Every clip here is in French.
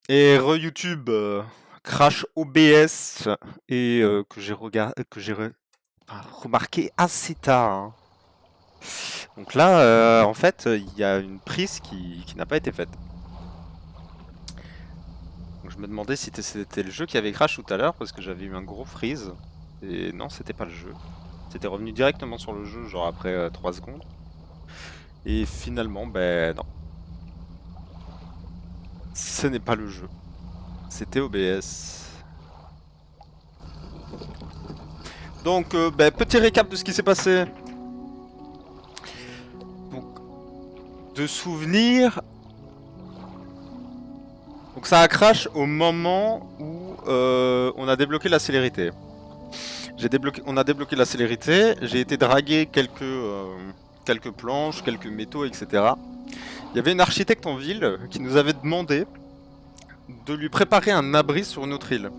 Et re-YouTube, crash OBS et que j'ai remarqué assez tard, hein. Donc là, en fait, il y a une prise qui n'a pas été faite. Donc je me demandais si c'était le jeu qui avait crash tout à l'heure parce que j'avais eu un gros freeze. Et non, c'était pas le jeu. C'était revenu directement sur le jeu, genre après 3 secondes. Et finalement, ben non. Ce n'est pas le jeu. C'était OBS. Donc, ben, petit récap de ce qui s'est passé. Donc, de souvenirs. Donc ça a crash au moment où on a débloqué la célérité. On a débloqué la célérité, j'ai été draguer quelques planches, quelques métaux, etc. Il y avait une architecte en ville qui nous avait demandé de lui préparer un abri sur une autre île.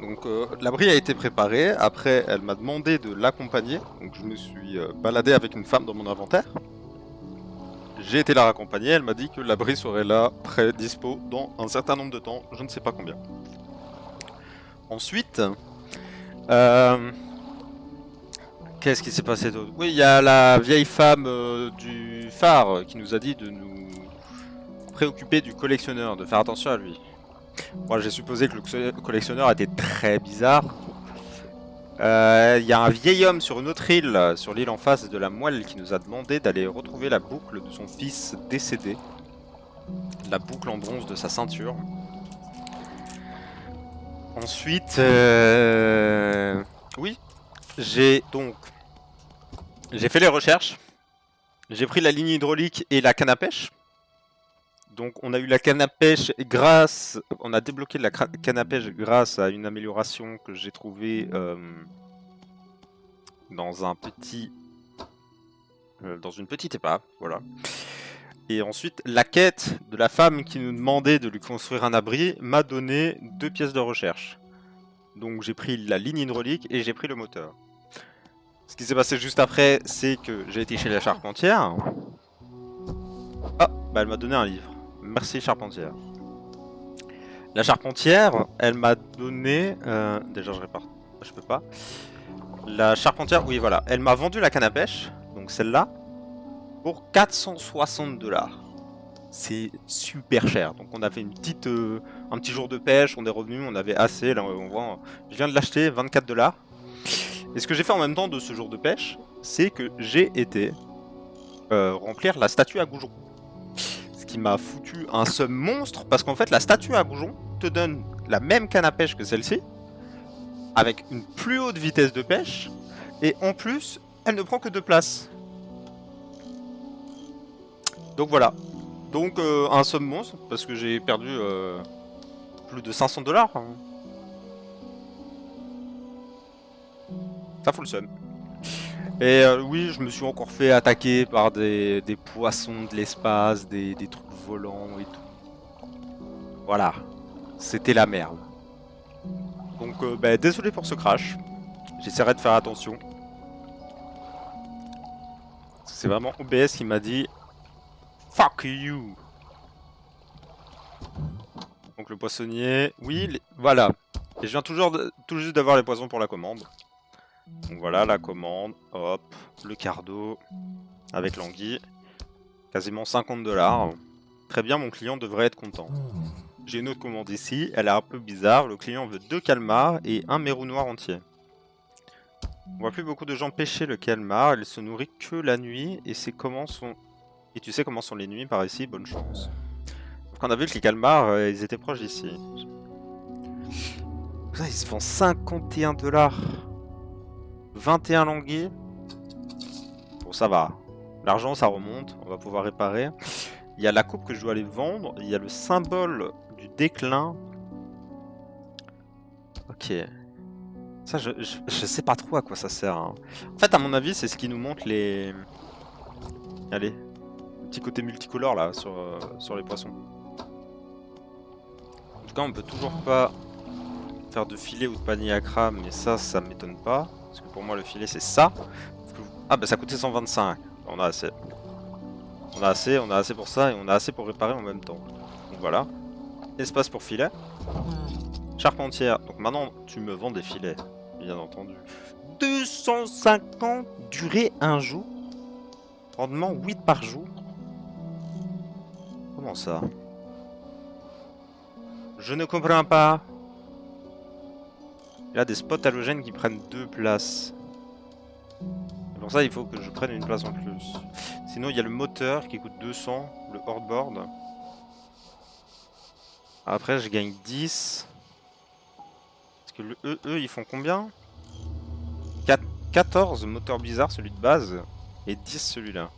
Donc l'abri a été préparé, après elle m'a demandé de l'accompagner, donc je me suis baladé avec une femme dans mon inventaire. J'ai été la raccompagner, elle m'a dit que l'abri serait là, prêt, dispo, dans un certain nombre de temps, je ne sais pas combien. Ensuite, qu'est-ce qui s'est passé d'autre? Oui, il y a la vieille femme du phare qui nous a dit de nous préoccuper du collectionneur, de faire attention à lui. Moi, j'ai supposé que le collectionneur était très bizarre. Il y a un vieil homme sur une autre île, sur l'île en face de la moelle, qui nous a demandé d'aller retrouver la boucle de son fils décédé. La boucle en bronze de sa ceinture. Ensuite, oui, j'ai fait les recherches. J'ai pris la ligne hydraulique et la canne à pêche. Donc on a eu la canne à pêche on a débloqué la canne à pêche grâce à une amélioration que j'ai trouvée dans dans une petite épave, voilà. Et ensuite, la quête de la femme qui nous demandait de lui construire un abri m'a donné 2 pièces de recherche. Donc j'ai pris la ligne hydraulique et j'ai pris le moteur. Ce qui s'est passé juste après, c'est que j'ai été chez la charpentière. Ah, bah elle m'a donné un livre. Merci charpentière. La charpentière, elle m'a donné... déjà je répare, je peux pas. La charpentière, oui voilà, elle m'a vendu la canne à pêche, donc celle-là, pour 460 $. C'est super cher. Donc on avait un petit jour de pêche, on est revenu, on avait assez. Là on voit, je viens de l'acheter 24 $. Et ce que j'ai fait en même temps de ce jour de pêche, c'est que j'ai été remplir la statue à Goujon. Ce qui m'a foutu un seum monstre parce qu'en fait la statue à Goujon te donne la même canne à pêche que celle-ci, avec une plus haute vitesse de pêche, et en plus elle ne prend que 2 places. Donc voilà. Donc un somme monstre parce que j'ai perdu plus de 500 $. Hein. Ça fout le seum. Et oui, je me suis encore fait attaquer par des poissons de l'espace, des trucs volants et tout. Voilà. C'était la merde. Donc bah, désolé pour ce crash. J'essaierai de faire attention. C'est vraiment OBS qui m'a dit fuck you. Donc le poissonnier, oui, voilà. Et je viens tout juste d'avoir les poissons pour la commande. Donc voilà la commande, hop, le cardo avec l'anguille. Quasiment 50 $. Très bien, mon client devrait être content. J'ai une autre commande ici, elle est un peu bizarre. Le client veut 2 calmars et un mérou noir entier. On voit plus beaucoup de gens pêcher le calmar, il se nourrit que la nuit et Et tu sais comment sont les nuits par ici, bonne chance. Donc on a vu que les calmars, ils étaient proches d'ici. Ça, ils se font 51 $. 21 languilles. Bon, ça va. L'argent, ça remonte, on va pouvoir réparer. Il y a la coupe que je dois aller vendre, il y a le symbole du déclin. Ok. Ça, je sais pas trop à quoi ça sert. Hein. En fait, à mon avis, c'est ce qui nous montre les... Allez, le petit côté multicolore là, sur les poissons. En tout cas, on peut toujours pas faire de filet ou de panier à crabe, mais ça m'étonne pas. Parce que pour moi, le filet, c'est ça. Ah, bah ça coûtait 125. On a assez. On a assez pour ça et on a assez pour réparer en même temps. Donc voilà. Espace pour filet. Charpentière. Donc maintenant, tu me vends des filets, bien entendu. 250, durée 1 jour. Rendement 8 par jour. Comment ça? Je ne comprends pas. Il y a des spots halogènes qui prennent 2 places. Pour ça, il faut que je prenne une place en plus. Sinon, il y a le moteur qui coûte 200, le hardboard. Après, je gagne 10. Parce que le eux, ils font combien? 14 moteur bizarre, celui de base, et 10 celui-là.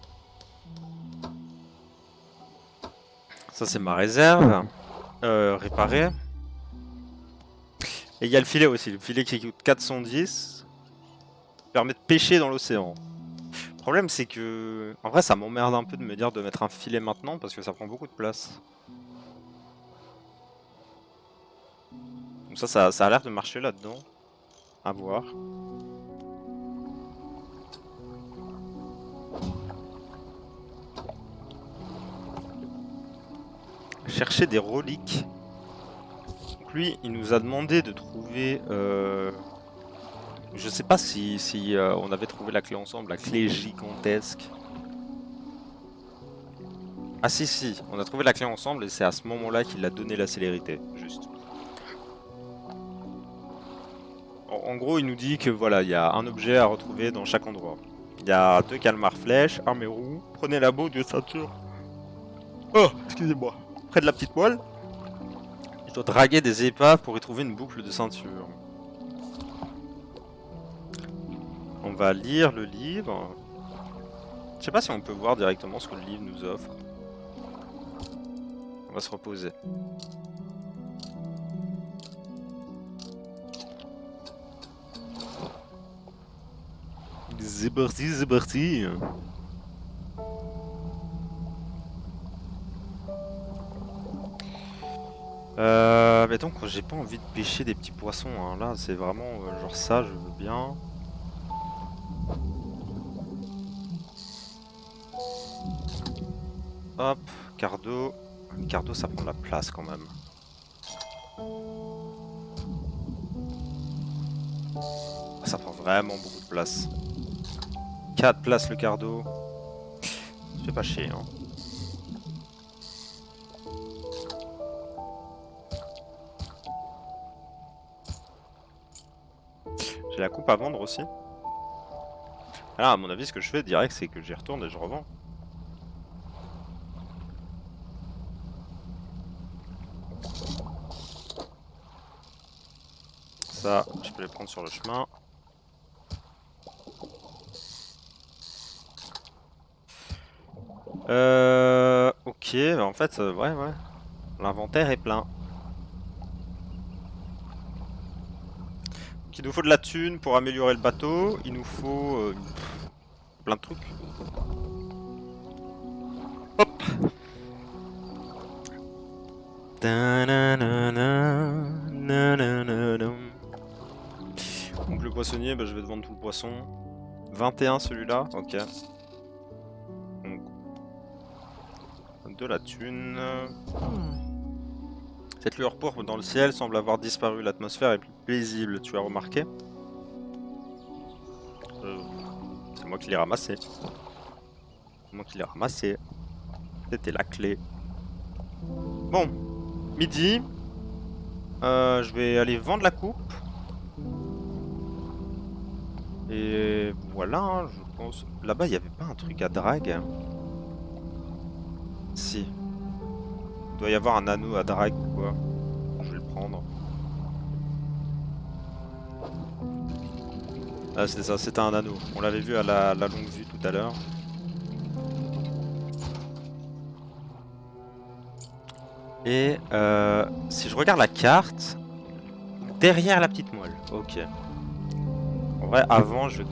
Ça, c'est ma réserve. Réparer. Et il y a le filet aussi, le filet qui coûte 410. Permet de pêcher dans l'océan. Le problème, c'est que... En vrai, ça m'emmerde un peu de me dire de mettre un filet maintenant, parce que ça prend beaucoup de place. Donc ça a l'air de marcher là-dedans. À voir. Chercher des reliques. Donc lui, il nous a demandé de trouver... Je sais pas si on avait trouvé la clé ensemble, la clé gigantesque. Ah si, on a trouvé la clé ensemble et c'est à ce moment-là qu'il a donné la célérité, juste. En gros, il nous dit que voilà, il y a un objet à retrouver dans chaque endroit. Il y a 2 calmars flèches, armée roue, prenez la boue de ceinture. Oh, excusez-moi. Près de la petite moelle. Je dois draguer des épaves pour y trouver une boucle de ceinture. On va lire le livre. Je sais pas si on peut voir directement ce que le livre nous offre. On va se reposer. C'est parti, c'est parti. Mais donc j'ai pas envie de pêcher des petits poissons, hein. Là c'est vraiment genre ça, je veux bien. Hop, cardo. Cardo ça prend de la place quand même. Ça prend vraiment beaucoup de place. 4 places le cardo. C'est pas chier, hein. J'ai la coupe à vendre aussi. Alors à mon avis ce que je fais direct c'est que j'y retourne et je revends. Ça, je peux les prendre sur le chemin. Ok, bah en fait, ouais. L'inventaire est plein. Donc, il nous faut de la thune pour améliorer le bateau. Il nous faut plein de trucs. Hop. Donc le poissonnier, bah, je vais te vendre tout le poisson. 21 celui-là, ok. Donc, de la thune. Cette lueur pourpre dans le ciel semble avoir disparu, l'atmosphère est plus paisible, tu as remarqué? C'est moi qui l'ai ramassé. C'est moi qui l'ai ramassé. C'était la clé. Bon, midi. Je vais aller vendre la coupe. Et voilà, hein, je pense. Là-bas, il n'y avait pas un truc à drague? Si. Il doit y avoir un anneau à drague ou quoi. Je vais le prendre. Ah, c'est ça, c'était un anneau. On l'avait vu à la longue vue tout à l'heure. Et si je regarde la carte, derrière la petite moelle. Ok. En vrai, avant, je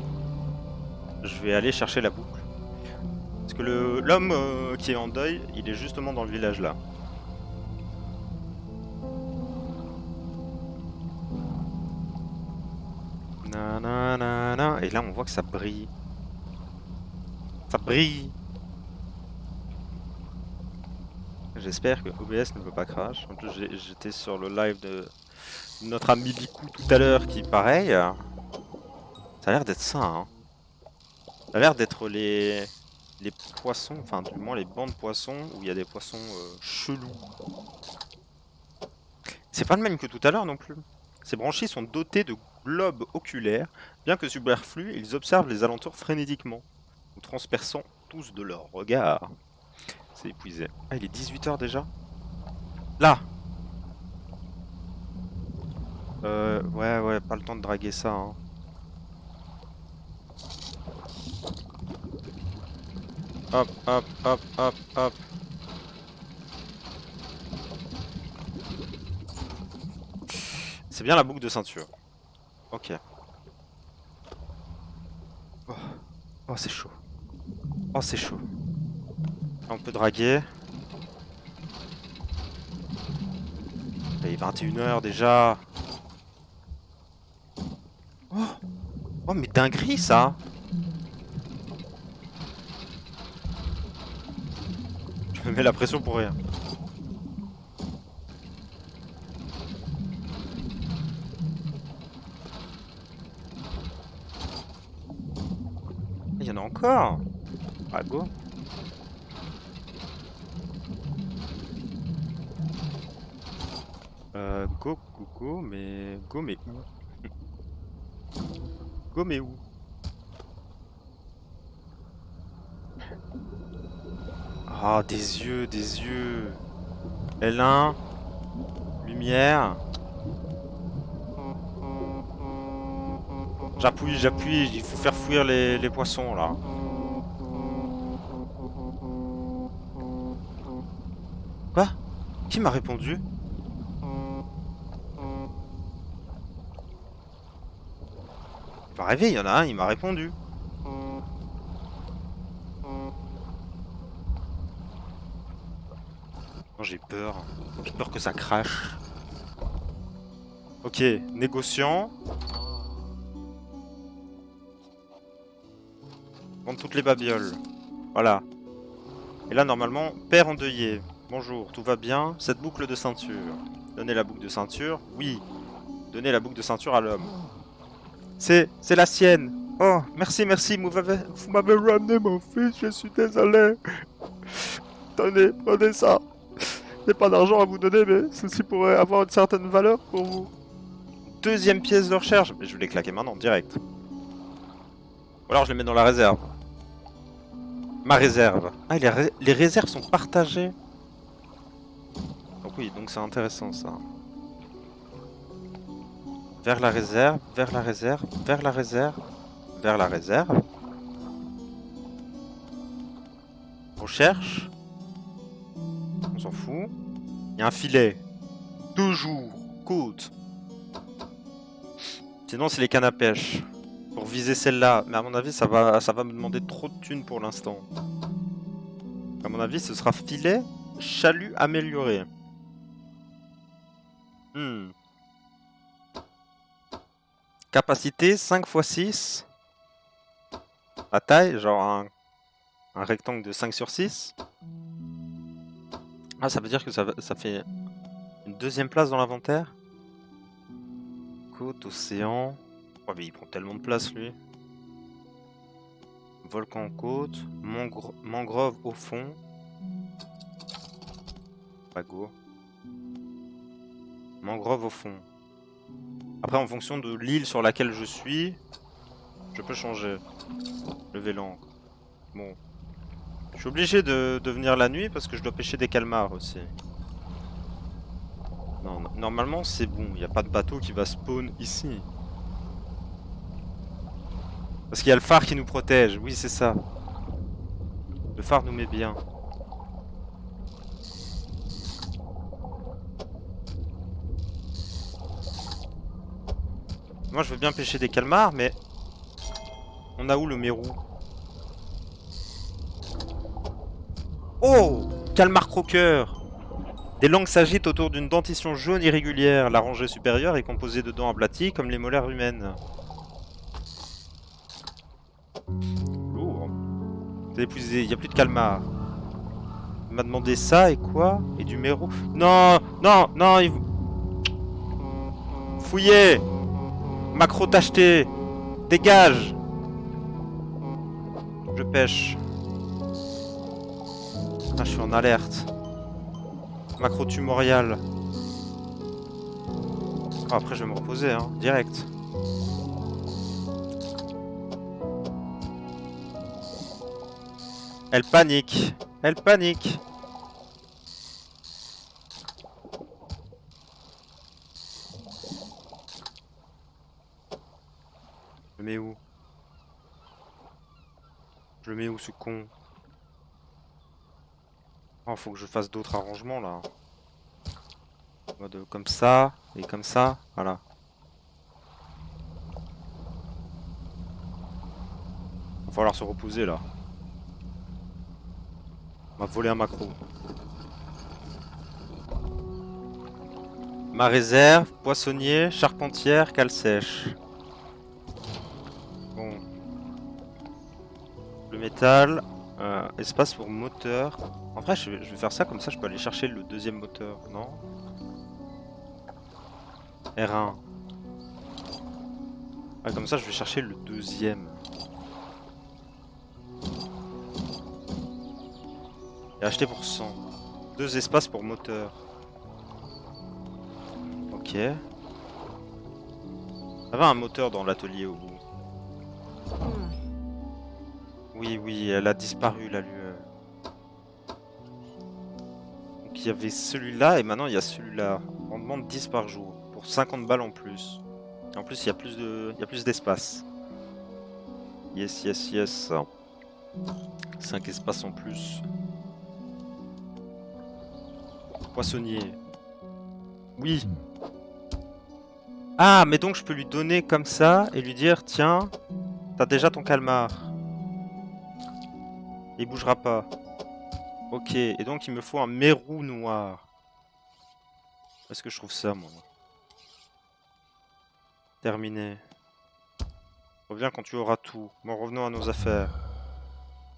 vais aller chercher la boucle. Parce que l'homme qui est en deuil, il est justement dans le village là. Nanana. Et là, on voit que ça brille. Ça brille. J'espère que OBS ne veut pas crash. En plus, j'étais sur le live de notre ami Bikou tout à l'heure qui, pareil, ça a l'air d'être ça. Hein. Ça a l'air d'être les poissons, enfin du moins les bancs de poissons où il y a des poissons chelous. C'est pas le même que tout à l'heure non plus. Ces branchies sont dotés de globes oculaires. Bien que superflus, ils observent les alentours frénétiquement, nous transperçant tous de leur regard. C'est épuisé. Ah, il est 18 h déjà? Là! Ouais, pas le temps de draguer ça. Hein. Hop, hop, hop, hop, hop. C'est bien la boucle de ceinture. Ok. Oh, oh c'est chaud. Oh, c'est chaud. Là, on peut draguer. Il est 21 h déjà. Oh, oh mais dinguerie ça. Je me mets la pression pour rien. Il y en a encore. Ah, go. Go, mais... Go, mais où? Go, mais où? Ah, des yeux, des yeux. L1. Lumière. J'appuie, il faut faire fuir les poissons, là. Quoi? Qui m'a répondu? Il va rêver, il y en a un, il m'a répondu. Non, j'ai peur. J'ai peur que ça crache. Ok, négociant. Vendre toutes les babioles. Voilà. Et là, normalement, père endeuillé. Bonjour, tout va bien? Cette boucle de ceinture. Donnez la boucle de ceinture. Oui. Donnez la boucle de ceinture à l'homme. C'est la sienne. Oh, merci, vous m'avez ramené mon fils, je suis désolé. Tenez, prenez ça. Je n'ai pas d'argent à vous donner, mais ceci pourrait avoir une certaine valeur pour vous. Deuxième pièce de recherche. Mais je vais les claquer maintenant, direct. Ou alors je les mets dans la réserve. Ma réserve. Ah, les réserves sont partagées. Donc oui, donc c'est intéressant ça. Vers la réserve, vers la réserve, vers la réserve, vers la réserve. On cherche. On s'en fout. Il y a un filet. Toujours. Côte. Sinon c'est les cannes à pêche. Pour viser celle-là. Mais à mon avis ça va me demander trop de thunes pour l'instant. À mon avis ce sera filet, chalut amélioré. Capacité 5 x 6. La taille, genre un rectangle de 5 sur 6. Ah, ça veut dire que ça fait une deuxième place dans l'inventaire. Côte, océan. Oh, mais il prend tellement de place lui. Volcan côte. Mangrove au fond. Pas go. Mangrove au fond. Après, en fonction de l'île sur laquelle je suis, je peux changer. Lever l'encre. Bon. Je suis obligé de venir la nuit parce que je dois pêcher des calmars aussi. Non, normalement c'est bon, il n'y a pas de bateau qui va spawn ici. Parce qu'il y a le phare qui nous protège, oui c'est ça. Le phare nous met bien. Moi je veux bien pêcher des calmars, mais... On a où le mérou? Oh! Calmar croqueur! Des langues s'agitent autour d'une dentition jaune irrégulière. La rangée supérieure est composée de dents aplaties comme les molaires humaines. Lourd. C'est épuisé, il n'y a plus de calmar. Il m'a demandé ça et quoi? Et du mérou. Non, non, non, il... Fouillez! Macro tacheté! Dégage! Je pêche. Ah, je suis en alerte. Macro tumorial. Oh, après, je vais me reposer, hein, direct. Elle panique. Elle panique. Je le mets où? Je le mets où, ce con? Oh, faut que je fasse d'autres arrangements, là. En mode comme ça, et comme ça, voilà. Va falloir se reposer, là. On m'a volé un macro. Ma réserve, poissonnier, charpentière, cale sèche. Bon. Le métal, espace pour moteur. En vrai, je vais faire ça, comme ça je peux aller chercher le deuxième moteur, non? R1. Ah, comme ça je vais chercher le deuxième. Et acheter pour 100. 2 espaces pour moteur. Ok. Il y avait un moteur dans l'atelier au bout. Oui, oui, elle a disparu la lueur. Donc il y avait celui-là et maintenant il y a celui-là. On demande 10 par jour pour 50 balles en plus. Et en plus il y a plus d'espace. Yes, yes, yes. 5 espaces en plus. Poissonnier. Oui. Ah, mais donc je peux lui donner comme ça et lui dire, tiens, t'as déjà ton calmar. Il bougera pas. Ok, et donc il me faut un mérou noir. Est-ce que je trouve ça, moi? Terminé. Reviens quand tu auras tout. Bon, revenons à nos affaires.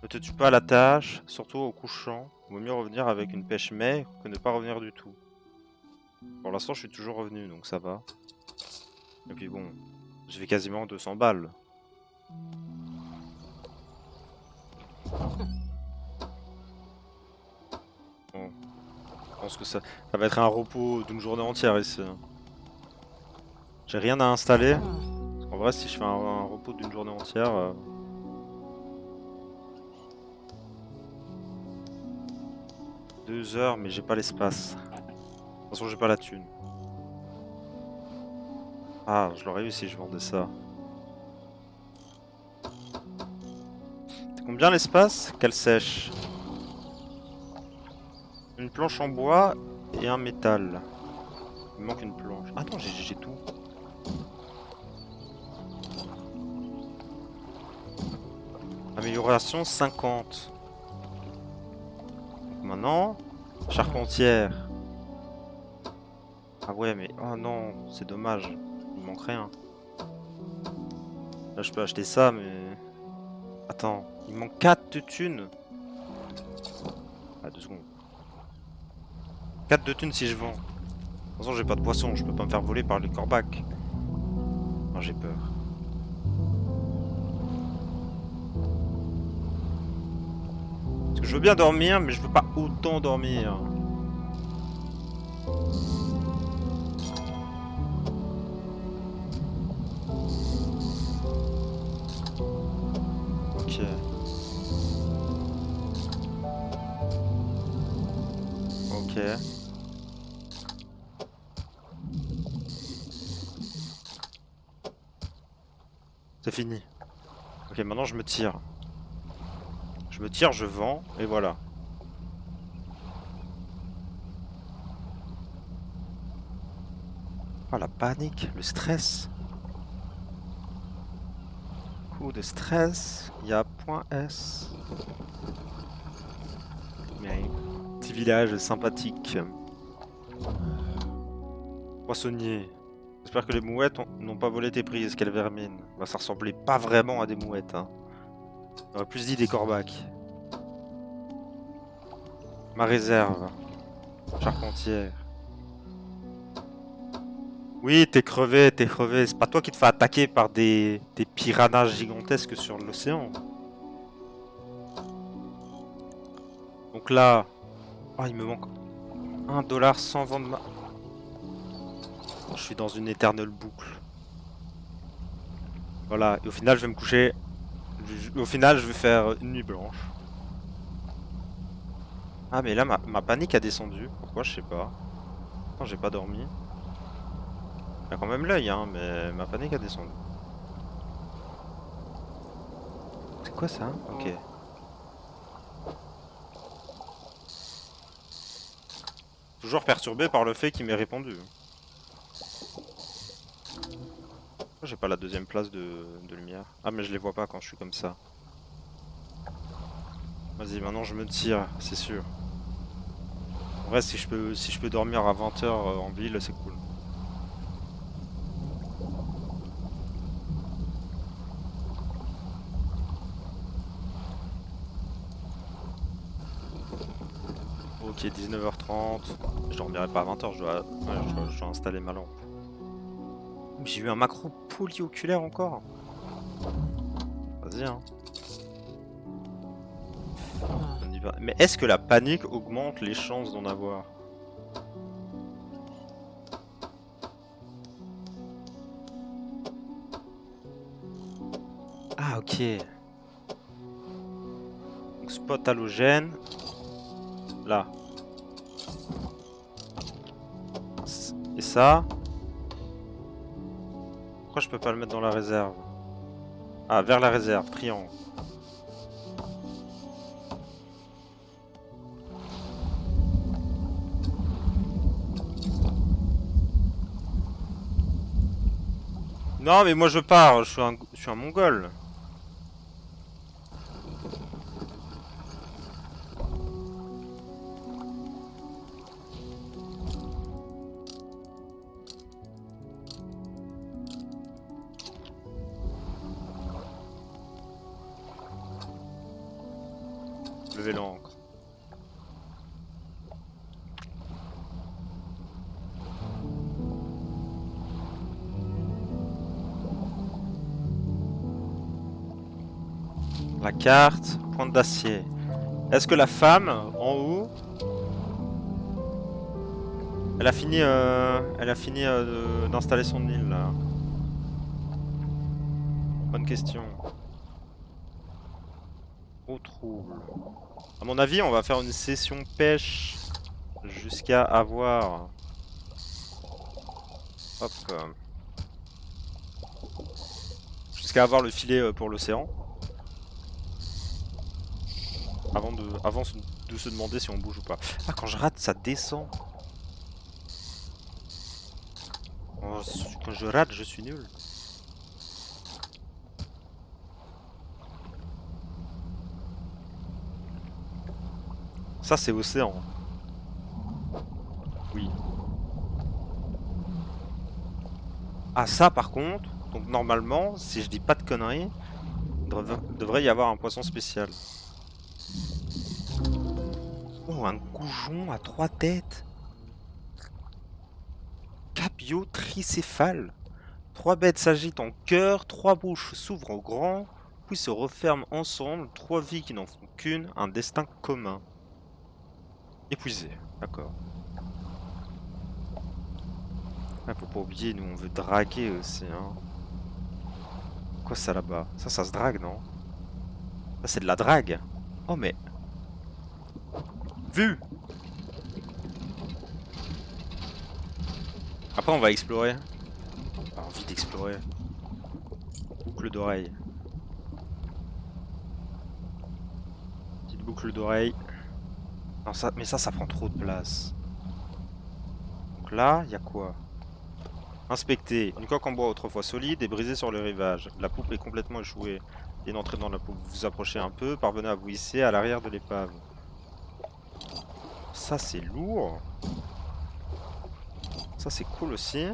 Ne te tue pas à la tâche, surtout au couchant. Il vaut mieux revenir avec une pêche maigre que ne pas revenir du tout. Pour l'instant, je suis toujours revenu, donc ça va. Et puis bon, je fais quasiment 200 balles. Bon, je pense que ça va être un repos d'une journée entière ici. J'ai rien à installer. En vrai, si je fais un repos d'une journée entière... 2 heures, mais j'ai pas l'espace. De toute façon, j'ai pas la thune. Ah, je l'aurais eu si je vendais ça. C'est combien l'espace? Cale sèche. Une planche en bois et un métal. Il me manque une planche. Ah non, j'ai tout. Amélioration 50. Donc maintenant, charpentière. Ah ouais, mais oh non, c'est dommage. Il me manque rien. Là, je peux acheter ça, mais... Attends, il me manque 4 de thunes. Ah, 2 secondes. 4 de thunes si je vends. De toute façon, j'ai pas de poisson, je peux pas me faire voler par les corbacs. Oh, j'ai peur. Parce que je veux bien dormir, mais je veux pas autant dormir. Ok. Ok. C'est fini. Ok, maintenant je me tire. Je me tire, je vends, et voilà. Oh, la panique, le stress. Coup de stress, il y a point S. Mais petit village sympathique. Poissonnier. J'espère que les mouettes n'ont pas volé tes prises, quelle vermine. Bah, ça ressemblait pas vraiment à des mouettes, hein. J'aurais plus dit des corbacs. Ma réserve. Charpentière. Oui, t'es crevé, t'es crevé. C'est pas toi qui te fais attaquer par des piranhas gigantesques sur l'océan. Donc là... Oh, il me manque 1$ sans vendre ma... Je suis dans une éternelle boucle. Voilà, et au final, je vais me coucher. Au final, je vais faire une nuit blanche. Ah, mais là, ma panique a descendu. Pourquoi, je sais pas. Non, j'ai pas dormi. Il y a quand même l'œil, hein, mais ma panique a descendu. C'est quoi ça? Ok. Toujours perturbé par le fait qu'il m'ait répondu. Pourquoi j'ai pas la deuxième place de lumière? Ah, mais je les vois pas quand je suis comme ça. Vas-y, maintenant je me tire, c'est sûr. En vrai, si je peux dormir à 20 h en ville, c'est cool. Ok, 19 h 30. Je dormirai pas à 20 h, je dois installer ma lampe. J'ai eu un macro polyoculaire encore. Vas-y, hein. On y va. Mais est-ce que la panique augmente les chances d'en avoir? Ah, ok. Donc, spot halogène. Là. Et ça. Pourquoi je peux pas le mettre dans la réserve? Ah, vers la réserve, triangle. Non, mais moi je pars, je suis un mongol. Levez l'ancre. La carte, pointe d'acier. Est-ce que la femme, en haut, elle a fini d'installer son île là? Bonne question. Au trouble. À mon avis, on va faire une session pêche jusqu'à avoir... Hop. Jusqu'à avoir le filet pour l'océan. Avant de se demander si on bouge ou pas. Ah, quand je rate, ça descend. Oh, quand je rate, je suis nul. Ça, c'est océan. Oui. Ah, ça, par contre, donc normalement, si je dis pas de conneries, devrait y avoir un poisson spécial. Oh, un goujon à 3 têtes. Capio tricéphale. 3 bêtes s'agitent en chœur, 3 bouches s'ouvrent en grand, puis se referment ensemble, 3 vies qui n'en font qu'une, un destin commun. Épuisé, d'accord. Ah, faut pas oublier, nous on veut draguer aussi, hein. Quoi ça là-bas? Ça se drague, non? Ça c'est de la drague. Oh mais... Vu! Après on va explorer. J'ai envie d'explorer. Boucle d'oreille. Petite boucle d'oreille. Non, ça, mais ça prend trop de place. Donc là, il y a quoi? Inspecter. Une coque en bois autrefois solide et brisée sur le rivage. La poupe est complètement échouée. Et d'entrer dans la poupe. Vous vous approchez un peu, parvenez à vous hisser à l'arrière de l'épave. Ça c'est lourd. Ça c'est cool aussi.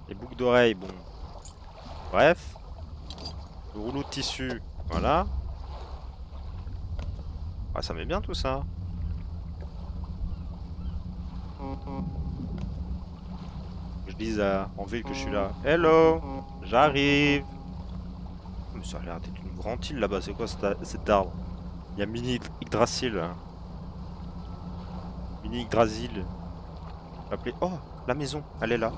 Les boucles d'oreilles, bon. Bref. Le rouleau de tissu, voilà. Ah, ça met bien tout ça. Je dis en ville que je suis là. Hello, j'arrive. Mais ça a l'air d'être une grande île là-bas. C'est quoi cet arbre? Il y a Mini Yggdrasil. Mini Yggdrasil. Appelé. Oh, la maison, elle est là.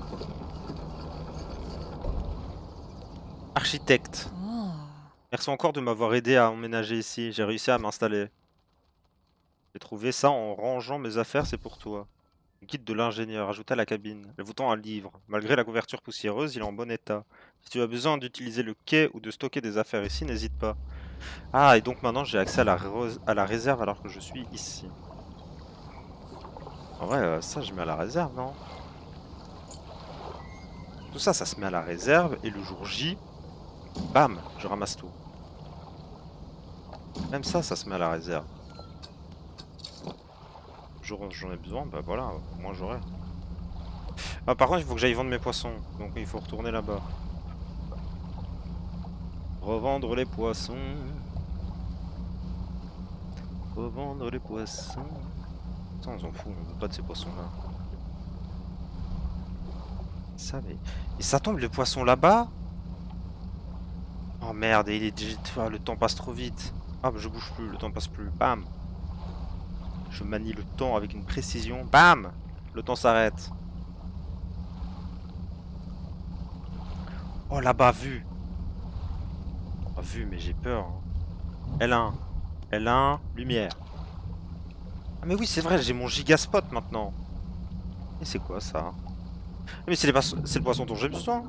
Architecte. Merci encore de m'avoir aidé à emménager ici. J'ai réussi à m'installer. J'ai trouvé ça en rangeant mes affaires, c'est pour toi. Guide de l'ingénieur, ajouté à la cabine. Elle vous tend un livre. Malgré la couverture poussiéreuse, il est en bon état. Si tu as besoin d'utiliser le quai ou de stocker des affaires ici, n'hésite pas. Ah, et donc maintenant j'ai accès à la réserve alors que je suis ici. En vrai, ça je mets à la réserve, non? Tout ça, ça se met à la réserve et le jour J, bam, je ramasse tout. Même ça se met à la réserve. J'en ai besoin, bah voilà, au moins j'aurai. Ah, par contre, il faut que j'aille vendre mes poissons, donc il faut retourner là-bas. Revendre les poissons. Revendre les poissons. Putain, on s'en fout, on veut pas de ces poissons-là. Ça, mais... Et ça tombe le poisson là-bas? Oh merde, et il est... Ah, le temps passe trop vite. Ah, bah je bouge plus, le temps passe plus. Bam! Je manie le temps avec une précision. Bam! Le temps s'arrête. Oh là-bas, vu! Oh, vu, mais j'ai peur. L1. L1, lumière. Ah mais oui, c'est vrai, j'ai mon gigaspot maintenant. Et c'est quoi ça? Mais c'est le poisson dont j'ai besoin.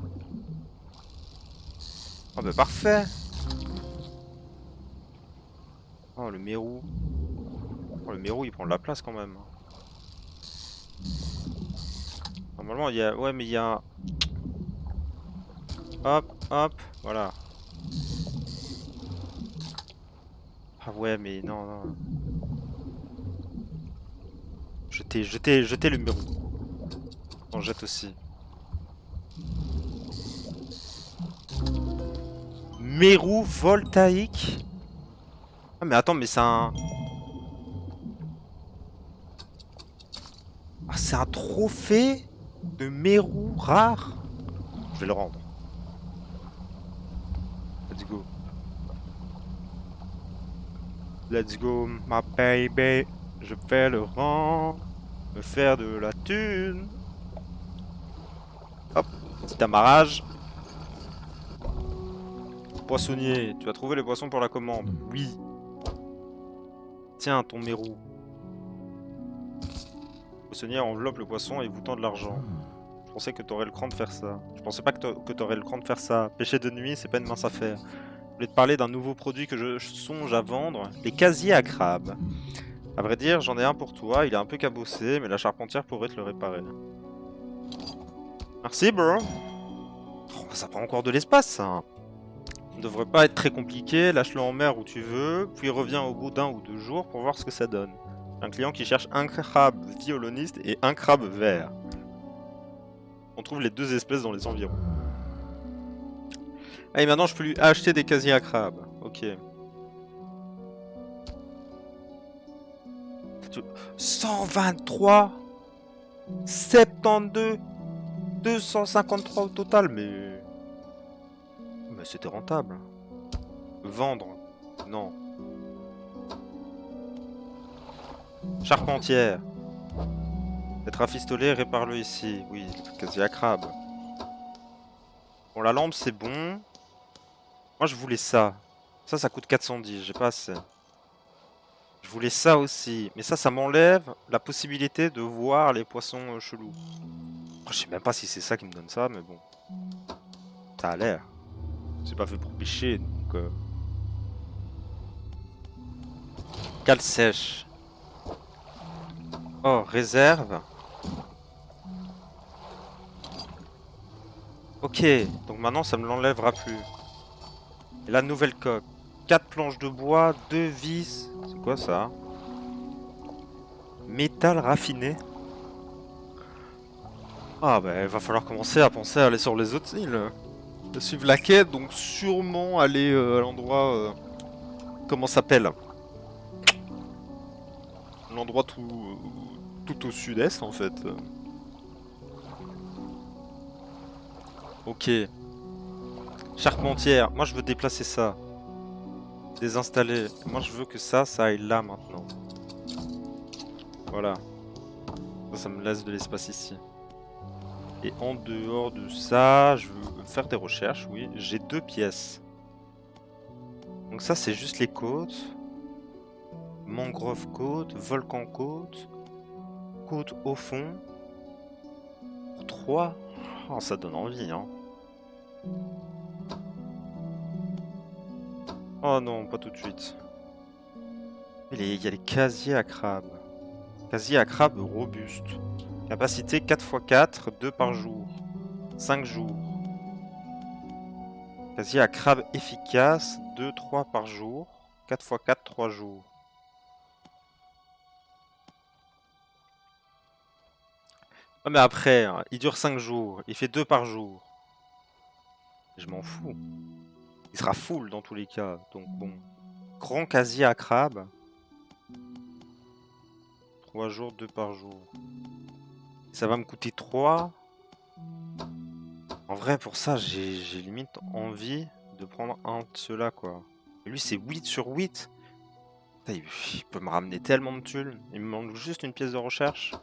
Oh bah parfait. Oh le mérou. Oh le mérou il prend de la place quand même. Normalement il y a... Ouais mais il y a... Hop, hop, voilà. Ah ouais mais non, non. Jetez le mérou. On jette aussi. Mérou voltaïque. Ah mais attends mais c'est un... Ah c'est un trophée de mérou rare. Je vais le rendre. Let's go. Let's go my baby. Je vais le rendre. Me faire de la thune. Hop, petit amarrage. Poissonnier, tu as trouvé les poissons pour la commande? Oui. Tiens, ton mérou. Poissonnier enveloppe le poisson et vous tend de l'argent. Je pensais que t'aurais le cran de faire ça. Je pensais pas que t'aurais le cran de faire ça. Pêcher de nuit, c'est pas une mince affaire. Je voulais te parler d'un nouveau produit que je songe à vendre. Les casiers à crabes. À vrai dire, j'en ai un pour toi. Il est un peu cabossé, mais la charpentière pourrait te le réparer. Merci, bro. Oh, ça prend encore de l'espace, ça. Ne devrait pas être très compliqué, lâche-le en mer où tu veux, puis reviens au bout d'1 ou 2 jours pour voir ce que ça donne. Un client qui cherche un crabe violoniste et un crabe vert. On trouve les deux espèces dans les environs. Ah, et maintenant je peux lui acheter des casiers à crabes. Ok. 123 72 253 au total, mais c'était rentable. Vendre. Non. Charpentière. Être rafistolé, répare-le ici. Oui, quasi à crabe. Bon, la lampe, c'est bon. Moi, je voulais ça. Ça coûte 410, j'ai pas assez. Je voulais ça aussi. Mais ça m'enlève la possibilité de voir les poissons chelous. Je sais même pas si c'est ça qui me donne ça, mais bon. Ça a l'air. C'est pas fait pour pêcher, donc... Cale sèche. Oh, réserve. Ok, donc maintenant ça me l'enlèvera plus. Et la nouvelle coque. 4 planches de bois, 2 vis. C'est quoi ça? Métal raffiné. Ah bah il va falloir commencer à penser à aller sur les autres îles. De suivre la quête, donc sûrement aller à l'endroit... comment ça s'appelle? l'endroit tout au sud-est en fait. Ok. Charpentière, moi je veux déplacer ça. Désinstaller. Moi je veux que ça aille là maintenant. Voilà. Ça me laisse de l'espace ici. Et en dehors de ça, je veux faire des recherches, oui. J'ai 2 pièces. Donc ça c'est juste les côtes. Mangrove côte, volcan côte, côte au fond. Pour 3. Oh, ça donne envie, hein. Oh non, pas tout de suite. Il y a les casiers à crabes. Casier à crabes robuste. Capacité 4x4, 2 par jour. 5 jours. Casier à crabes efficace, 2-3 par jour. 4x4, 3 jours. Ah mais après, hein, il dure 5 jours. Il fait 2 par jour. Je m'en fous. Il sera full dans tous les cas. Donc bon. Grand casier à crabes. 3 jours, 2 par jour. Ça va me coûter 3. En vrai, pour ça, j'ai limite envie de prendre un de ceux-là, quoi. Et lui, c'est 8 sur 8. Putain, il peut me ramener tellement de thunes. Il me manque juste une pièce de recherche.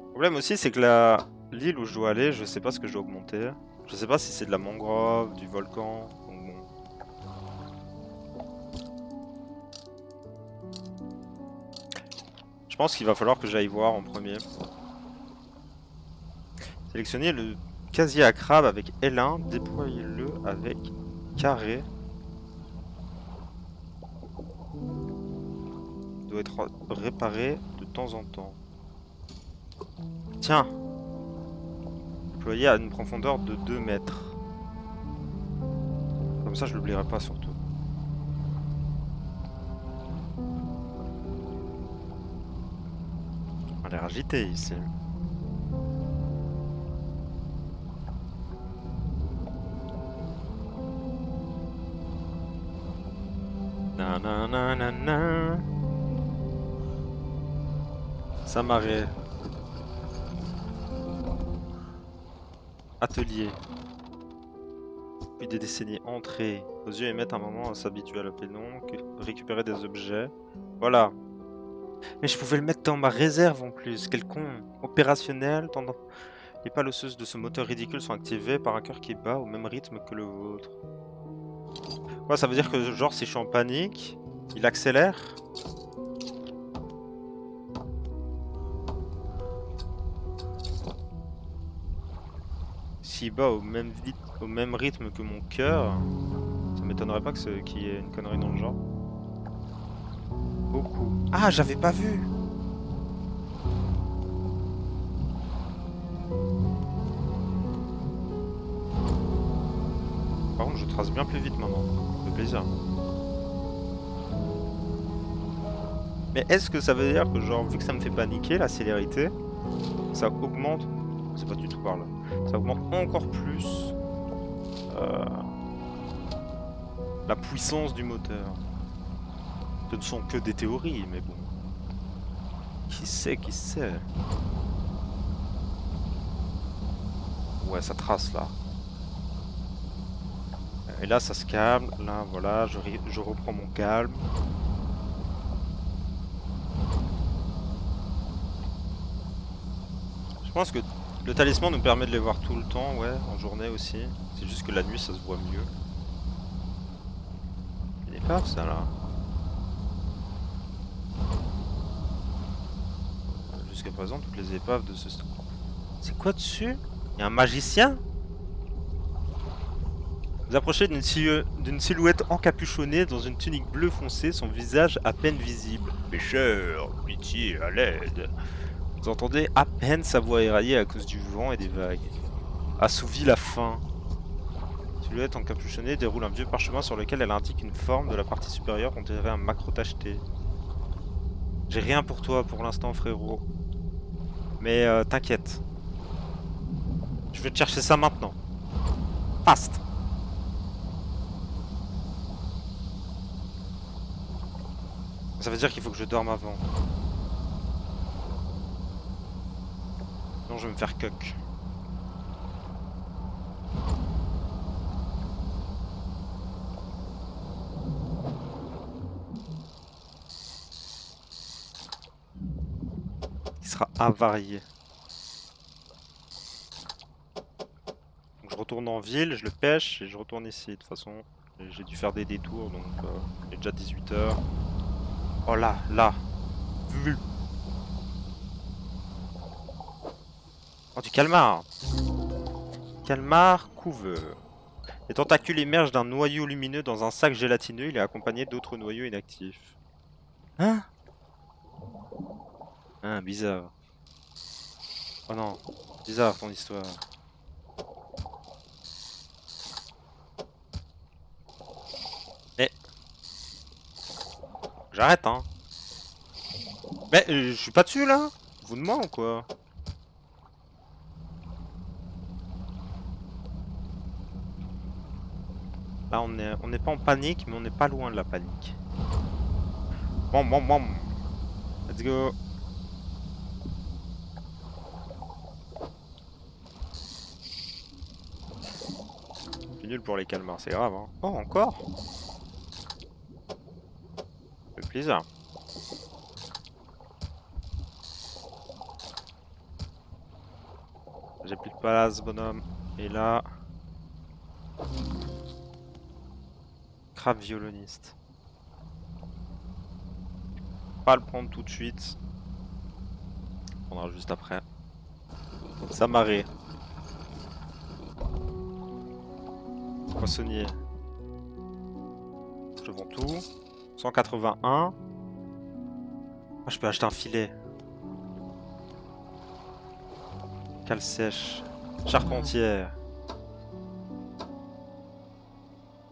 Le problème aussi, c'est que l'île où je dois aller, je sais pas ce que je dois augmenter. Je sais pas si c'est de la mangrove, du volcan. Donc bon. Je pense qu'il va falloir que j'aille voir en premier. Sélectionnez le casier à crabe avec L1, déployez-le avec carré. Il doit être réparé de temps en temps. Tiens! Déployé à une profondeur de 2 mètres. Comme ça, je l'oublierai pas surtout. On a l'air agité ici. Nananana. Samaré. Atelier. Depuis des décennies, entrée. Vos yeux émettent un moment à s'habituer à la pénombre, récupérer des objets. Voilà. Mais je pouvais le mettre dans ma réserve en plus, quel con. Opérationnel, tendant. Les pales osseuses de ce moteur ridicule sont activées par un cœur qui bat au même rythme que le vôtre. Ouais, ça veut dire que genre si je suis en panique, il accélère. S'il bat au même rythme que mon cœur, ça m'étonnerait pas qu'il y ait une connerie dans le genre. Beaucoup. Ah, j'avais pas vu! Par contre, je trace bien plus vite maintenant. Ça fait plaisir. Mais est-ce que ça veut dire que, genre, vu que ça me fait paniquer, la célérité, ça augmente. C'est pas du tout par là. Ça augmente encore plus la puissance du moteur. Ce ne sont que des théories, mais bon. Qui sait, qui sait. Ouais, ça trace là. Et là, ça se calme. Là, voilà, je reprends mon calme. Je pense que le talisman nous permet de les voir tout le temps, ouais, en journée aussi. C'est juste que la nuit, ça se voit mieux. Il est pas ça là. Jusqu'à présent, toutes les épaves de ce... C'est quoi dessus? Il y a un magicien? Vous approchez d'une silhouette encapuchonnée dans une tunique bleue foncée, son visage à peine visible. Pêcheur, pitié, à l'aide. Vous entendez à peine sa voix éraillée à cause du vent et des vagues. Assouvie la faim. Silhouette encapuchonnée déroule un vieux parchemin sur lequel elle indique une forme de la partie supérieure, on dirait un macro tacheté. J'ai rien pour toi pour l'instant, frérot. Mais t'inquiète. Je vais te chercher ça maintenant. Fast. Ça veut dire qu'il faut que je dorme avant. Sinon je vais me faire cuck. Il sera avarié. Donc je retourne en ville, je le pêche et je retourne ici de toute façon. J'ai dû faire des détours donc il est déjà 18 h. Oh là, là. Vu. Oh du calmar. Calmar couveur. Les tentacules émergent d'un noyau lumineux dans un sac gélatineux. Il est accompagné d'autres noyaux inactifs. Hein? Hein, bizarre. Oh non, bizarre ton histoire. Mais j'arrête hein. Mais je suis pas dessus là. Vous de moi ou quoi? Là on n'est pas en panique mais on n'est pas loin de la panique. Bam bam bam. Let's go. Je suis nul pour les calmars, c'est grave hein. Oh encore? Ça fait plaisir. J'ai plus de place bonhomme. Et là... Crabe violoniste. Pas le prendre tout de suite. On prendra juste après. Ça marée. Poissonnier. Je vends tout. 181. Ah, je peux acheter un filet. Cale sèche. Charpentière.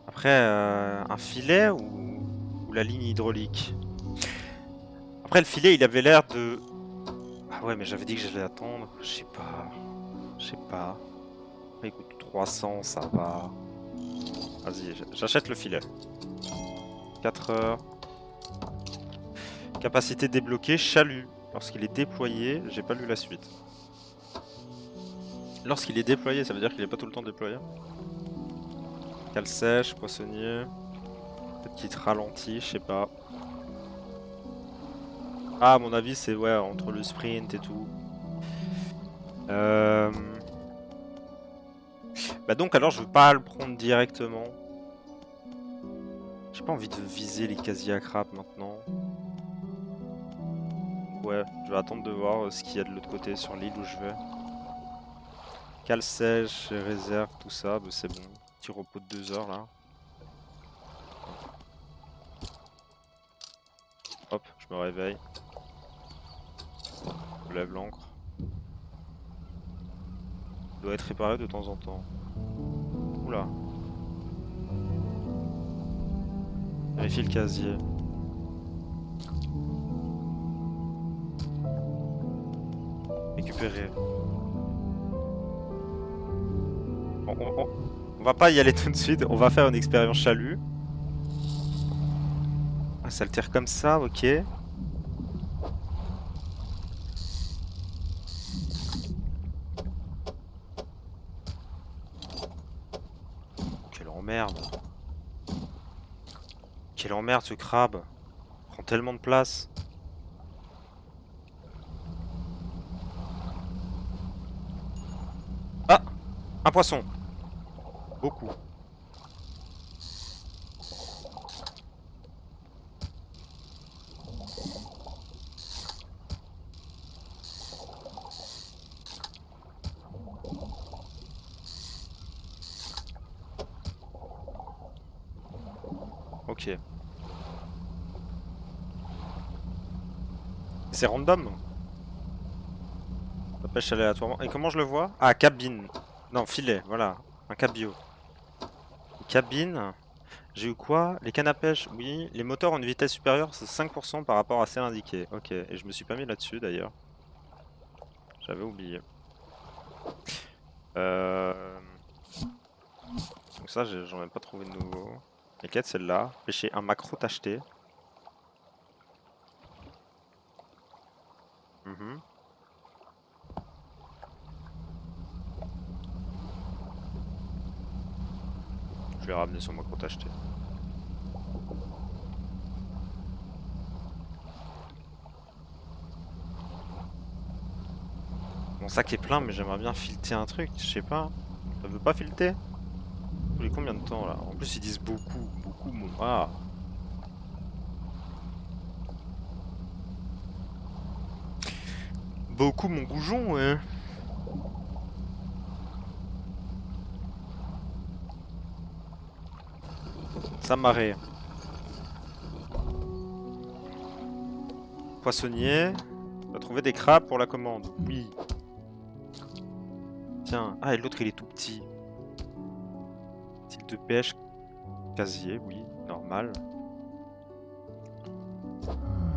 Après, un filet ou la ligne hydraulique. Après, le filet, il avait l'air de... Ah ouais, mais j'avais dit que j'allais attendre. Je sais pas. Je sais pas. Écoute, 300, ça va. Vas-y, j'achète le filet. 4 heures. Capacité débloquée, chalut. Lorsqu'il est déployé, j'ai pas lu la suite. Lorsqu'il est déployé, ça veut dire qu'il est pas tout le temps déployé. Cale sèche, poissonnier. Petite ralentie, je sais pas. Ah, à mon avis, c'est ouais, entre le sprint et tout. Bah donc alors je veux pas le prendre directement. J'ai pas envie de viser les quasi-acrapes maintenant. Ouais, je vais attendre de voir ce qu'il y a de l'autre côté sur l'île où je vais. Cale sèche, réserve, tout ça, bah c'est bon. Petit repos de 2 heures là. Hop, je me réveille. Je lève l'ancre. Doit être réparé de temps en temps. Oula. Vérifie le casier. Récupérer. Bon, on va pas y aller tout de suite, on va faire une expérience chalut. Ah, ça le tire comme ça, ok. Quelle emmerde. Quelle emmerde ce crabe. Il prend tellement de place. Ah, un poisson. Beaucoup. Ok. C'est random. Ça pêche aléatoirement. Et comment je le vois? Ah, cabine. Non, filet, voilà. Un cabio. Cabine. J'ai eu quoi? Les cannes à pêche, oui. Les moteurs ont une vitesse supérieure, c'est 5% par rapport à celle indiquée. Ok, et je me suis pas mis là-dessus d'ailleurs. J'avais oublié. Donc ça, j'en ai pas trouvé de nouveau. Les quêtes, celle-là. Pêcher un maquereau tacheté. Mhm. Je vais ramener sur ma compte acheté. Mon sac est plein, mais j'aimerais bien fileter un truc, je sais pas. Ça veut pas fileter? Tous les combien de temps là? En plus ils disent beaucoup, beaucoup mon. Ah! Beaucoup mon goujon, ouais. Ça marée. Poissonnier. On va trouver des crabes pour la commande. Oui. Tiens. Ah, et l'autre il est tout petit. Type de pêche. Casier, oui. Normal.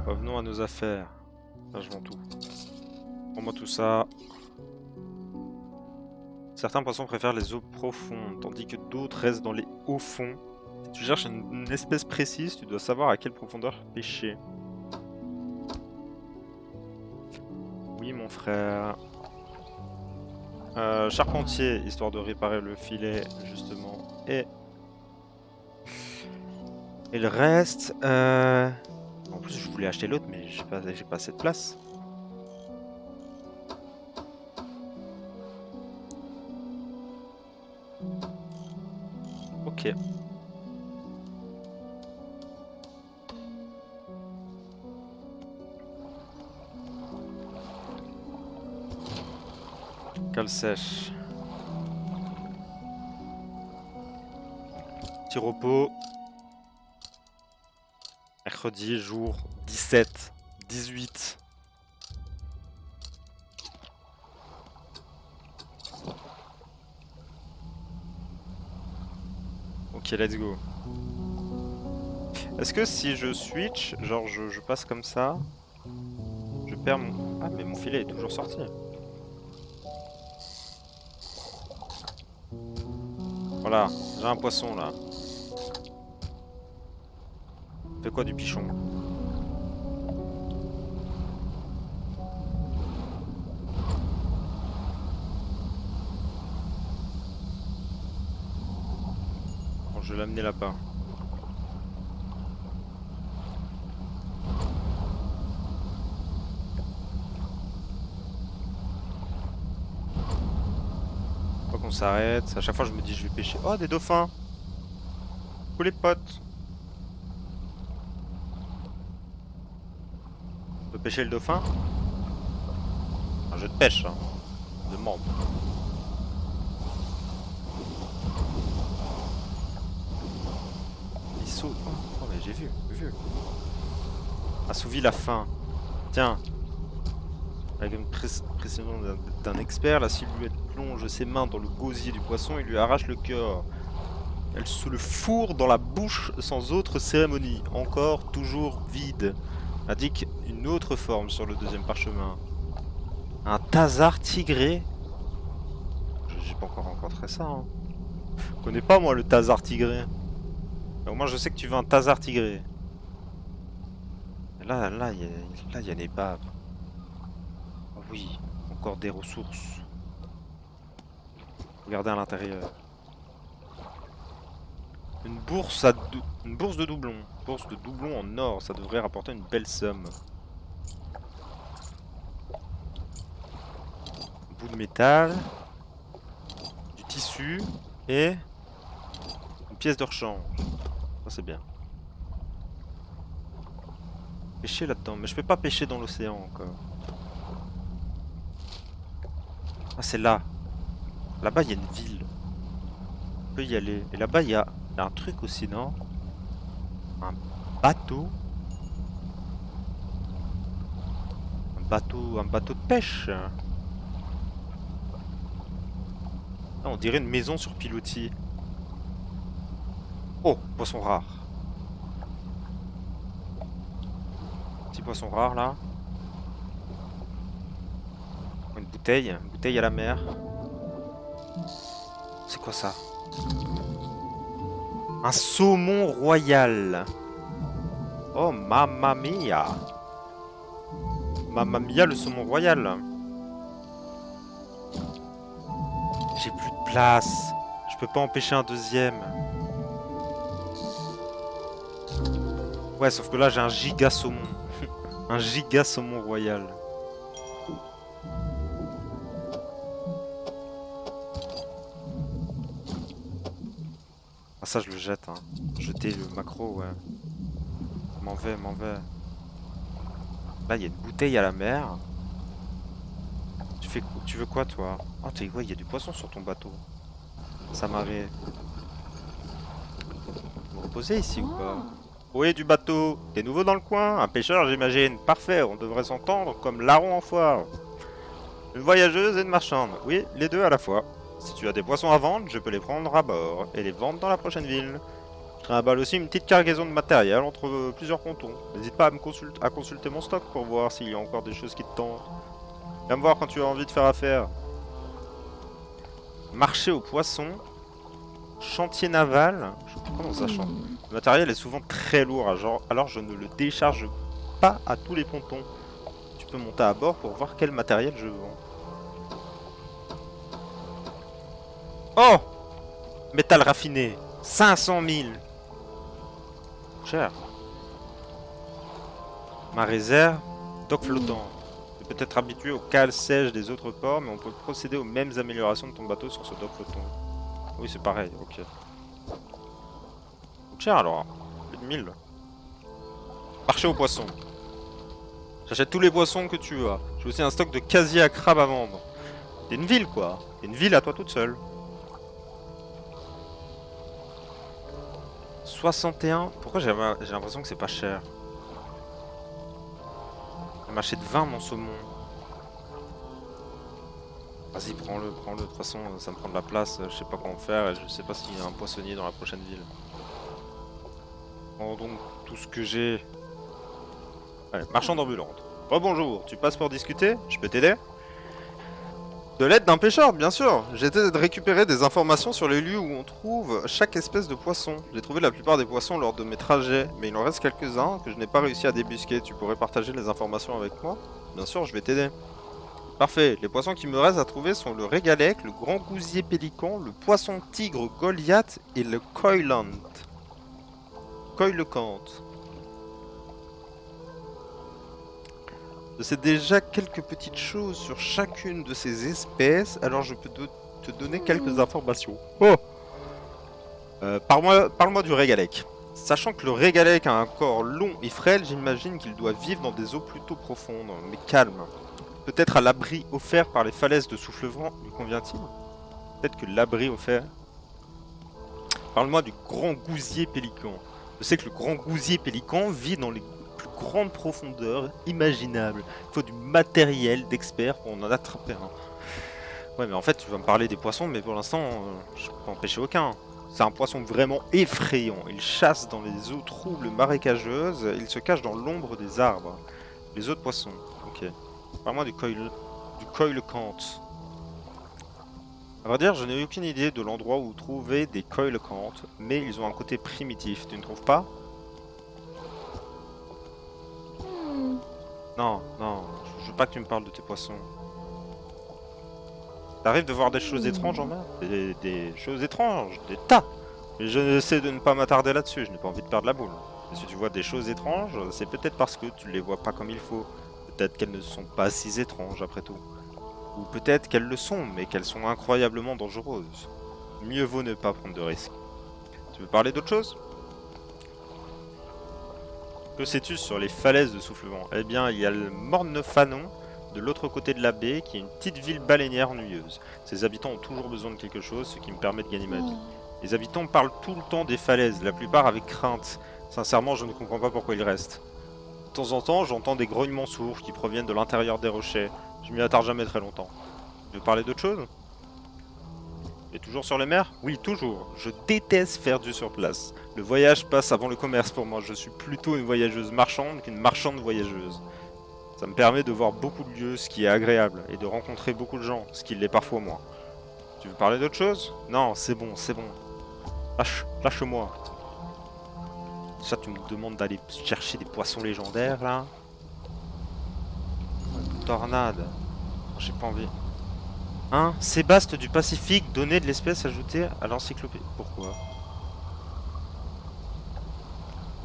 Revenons à nos affaires. Là, je vends tout. Prends-moi tout ça. Certains poissons préfèrent les eaux profondes, tandis que d'autres restent dans les hauts fonds. Si tu cherches une espèce précise, tu dois savoir à quelle profondeur pêcher. Oui, mon frère. Charpentier, histoire de réparer le filet, justement. Et le reste... En plus, je voulais acheter l'autre, mais j'ai pas assez de place. Ok. Cale sèche. Petit repos. Mercredi, jour 17, 18. Ok, let's go. Est-ce que si je switch, genre je passe comme ça, je perds mon... Ah, mais mon filet est toujours sorti. Voilà, j'ai un poisson là. Fais quoi du pichon? Bon, je vais l'amener là-bas. Faut qu'on s'arrête. À chaque fois, je me dis, je vais pêcher. Oh, des dauphins! Coucou les potes! On peut pêcher le dauphin? Un jeu de pêche, hein. Je demande. Il saute. Oh, mais j'ai vu. Assouvi la faim. Tiens. Avec une précision d'un expert, la silhouette plonge ses mains dans le gosier du poisson et lui arrache le cœur. Elle se le fourre dans la bouche sans autre cérémonie. Encore, toujours vide. Indique une autre forme sur le deuxième parchemin. Un thazard tigré. J'ai pas encore rencontré ça. Hein. Je connais pas moi le thazard tigré. Mais au moins je sais que tu veux un thazard tigré. Là, il y a des épaves. Ah oui, encore des ressources. Regardez à l'intérieur. Une bourse une bourse de doublons. Bourse de doublons en or, ça devrait rapporter une belle somme. Un bout de métal. Du tissu. Et une pièce de rechange. Ça c'est bien. Pêcher là-dedans. Mais je peux pas pêcher dans l'océan encore. Ah c'est là. Là-bas il y a une ville. On peut y aller. Et là-bas il y a un truc aussi, non? Un bateau. Un bateau de pêche. Ah, on dirait une maison sur pilotis. Oh, poisson rare. Petit poisson rare là. Une bouteille à la mer. C'est quoi ça? Un saumon royal. Oh mamma mia. Mamma mia, le saumon royal. J'ai plus de place. Je peux pas empêcher un deuxième. Ouais, sauf que là, j'ai un giga saumon. Un giga saumon royal. Ah ça, je le jette, hein. Jeter le macro, ouais. M'en vais, m'en vais. Là, il y a une bouteille à la mer. Tu veux quoi, toi? Oh, tu vois, il y a du poisson sur ton bateau. Ça m'avait... Vous vous reposez ici ou pas? Oui, du bateau. T'es nouveau dans le coin? Un pêcheur, j'imagine. Parfait, on devrait s'entendre comme larron en foire. Une voyageuse et une marchande. Oui, les deux à la fois. Si tu as des poissons à vendre, je peux les prendre à bord et les vendre dans la prochaine ville. Je trimballe aussi une petite cargaison de matériel entre plusieurs pontons. N'hésite pas à consulter mon stock pour voir s'il y a encore des choses qui te tentent. Viens me voir quand tu as envie de faire affaire. Marché aux poissons. Chantier naval. Je sais pas comment ça chante. Le matériel est souvent très lourd, alors je ne le décharge pas à tous les pontons. Tu peux monter à bord pour voir quel matériel je vends. Oh! Métal raffiné. 500 000. Cher. Ma réserve. Dock flottant. Tu peux être habitué au cale sèche des autres ports, mais on peut procéder aux mêmes améliorations de ton bateau sur ce dock flottant. Oui, c'est pareil, ok. Cher alors. Plus de 1000. Marché aux poissons. J'achète tous les poissons que tu as. J'ai aussi un stock de casier à crabe à vendre. T'es une ville quoi. T'es une ville à toi toute seule. 61. Pourquoi j'ai l'impression que c'est pas cher? Je m'achète 20 mon saumon. Vas-y, prends-le, prends-le. De toute façon, ça me prend de la place. Je sais pas quoi en faire et je sais pas s'il y a un poissonnier dans la prochaine ville. Prends donc tout ce que j'ai. Allez, marchande ambulante. Rebonjour, tu passes pour discuter? Je peux t'aider? De l'aide d'un pêcheur, bien sûr. J'ai été de récupérer des informations sur les lieux où on trouve chaque espèce de poisson. J'ai trouvé la plupart des poissons lors de mes trajets, mais il en reste quelques-uns que je n'ai pas réussi à débusquer. Tu pourrais partager les informations avec moi? Bien sûr, je vais t'aider. Parfait. Les poissons qui me restent à trouver sont le régalec, le grand gousier pélican, le poisson tigre Goliath et le coilant. Coilocante. Je sais déjà quelques petites choses sur chacune de ces espèces, alors je peux te donner quelques informations. Oh! Parle-moi du régalec. Sachant que le régalec a un corps long et frêle, j'imagine qu'il doit vivre dans des eaux plutôt profondes, mais calmes. Peut-être à l'abri offert par les falaises de Soufflevent lui convient-il? Peut-être que l'abri offert... Parle-moi du grand gousier pélican. Je sais que le grand gousier pélican vit dans les plus grandes profondeurs imaginables. Il faut du matériel d'expert pour en attraper un. Ouais, mais en fait, tu vas me parler des poissons, mais pour l'instant, je peux en pêcher aucun. C'est un poisson vraiment effrayant. Il chasse dans les eaux troubles marécageuses. Il se cache dans l'ombre des arbres. Les autres poissons. Ok. Parle-moi du coilocante. À vrai dire, je n'ai aucune idée de l'endroit où trouver des coilocantes, mais ils ont un côté primitif, tu ne trouves pas? Non, non, je veux pas que tu me parles de tes poissons. T'arrives de voir des choses étranges en mer? Des choses étranges, des tas! Mais je essaie de ne pas m'attarder là-dessus, je n'ai pas envie de perdre la boule. Et si tu vois des choses étranges, c'est peut-être parce que tu les vois pas comme il faut. Peut-être qu'elles ne sont pas si étranges après tout. Ou peut-être qu'elles le sont, mais qu'elles sont incroyablement dangereuses. Mieux vaut ne pas prendre de risques. Tu veux parler d'autre chose? Que sais-tu sur les falaises de Soufflevent? Eh bien, il y a le Morne-Fanon, de l'autre côté de la baie, qui est une petite ville baleinière ennuyeuse. Ses habitants ont toujours besoin de quelque chose, ce qui me permet de gagner ma vie. Les habitants parlent tout le temps des falaises, la plupart avec crainte. Sincèrement, je ne comprends pas pourquoi ils restent. De temps en temps, j'entends des grognements sourds qui proviennent de l'intérieur des rochers. Je m'y attarde jamais très longtemps. Tu veux parler d'autre chose? Et toujours sur les mers? Oui, toujours. Je déteste faire du sur place. Le voyage passe avant le commerce pour moi. Je suis plutôt une voyageuse marchande qu'une marchande voyageuse. Ça me permet de voir beaucoup de lieux, ce qui est agréable, et de rencontrer beaucoup de gens, ce qui l'est parfois moins. Tu veux parler d'autre chose? Non, c'est bon, c'est bon. Lâche-moi. Ça, tu me demandes d'aller chercher des poissons légendaires, là? tornade. J'ai pas envie. Hein? Sébaste du Pacifique, données de l'espèce ajoutée à l'encyclopédie. Pourquoi?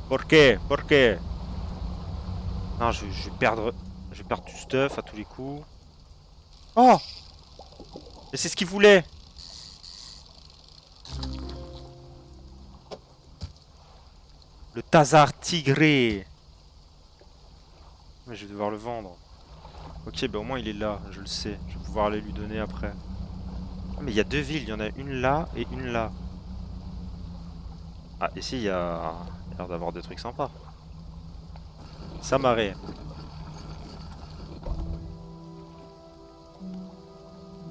Pourquoi? Non, je vais perdre. Je vais perdre du stuff à tous les coups. Oh! Mais c'est ce qu'il voulait! Le Tazar Tigré! Mais je vais devoir le vendre. Ok, bah au moins il est là, je le sais. Je vais pouvoir aller lui donner après. Ah, mais il y a deux villes, il y en a une là et une là. Ah, ici il y a l'air d'avoir des trucs sympas. Samaré.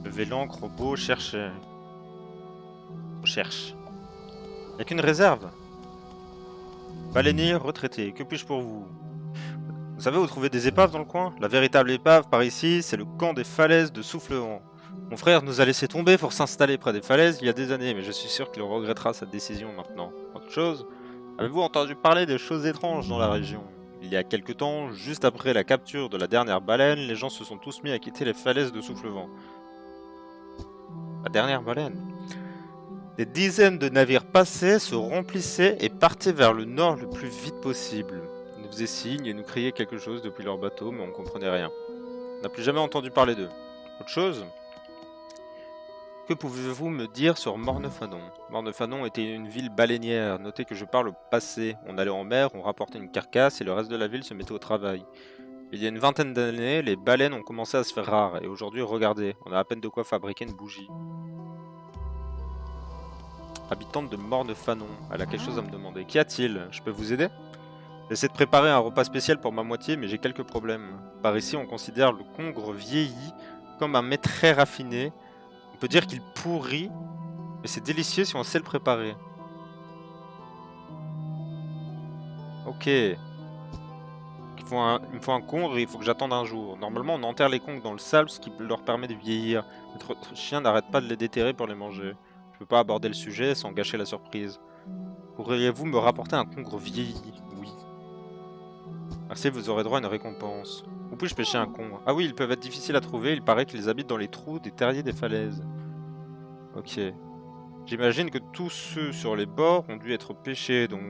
Lever l'ancre, robot, chercher. On cherche. Y'a qu'une réserve. Baleinier, retraité, que puis-je pour vous? Vous savez où trouver des épaves dans le coin? La véritable épave par ici, c'est le camp des falaises de Soufflevent. Mon frère nous a laissé tomber pour s'installer près des falaises il y a des années, mais je suis sûr qu'il regrettera sa décision maintenant. Autre chose, avez-vous entendu parler des choses étranges dans la région? Il y a quelque temps, juste après la capture de la dernière baleine, les gens se sont tous mis à quitter les falaises de Soufflevent. La dernière baleine? Des dizaines de navires passaient, se remplissaient et partaient vers le nord le plus vite possible. Ils nous faisaient signe et nous criaient quelque chose depuis leur bateau, mais on ne comprenait rien. On n'a plus jamais entendu parler d'eux. Autre chose? Que pouvez-vous me dire sur Mornefanon? Mornefanon était une ville baleinière. Notez que je parle au passé. On allait en mer, on rapportait une carcasse et le reste de la ville se mettait au travail. Il y a une vingtaine d'années, les baleines ont commencé à se faire rares et aujourd'hui, regardez, on a à peine de quoi fabriquer une bougie. Habitante de Mornefanon, elle a quelque chose à me demander. Qu'y a-t-il? Je peux vous aider? J'essaie de préparer un repas spécial pour ma moitié, mais j'ai quelques problèmes. Par ici, on considère le congre vieilli comme un mets très raffiné. On peut dire qu'il pourrit, mais c'est délicieux si on sait le préparer. Ok. Il me faut un congre et il faut que j'attende un jour. Normalement, on enterre les congres dans le sable, ce qui leur permet de vieillir. Notre chien n'arrête pas de les déterrer pour les manger. Je peux pas aborder le sujet sans gâcher la surprise. Pourriez-vous me rapporter un congre vieilli? Oui. Merci, vous aurez droit à une récompense. Où puis-je pêcher un congre? Ah oui, ils peuvent être difficiles à trouver, il paraît qu'ils habitent dans les trous des terriers des falaises. Ok. J'imagine que tous ceux sur les bords ont dû être pêchés, donc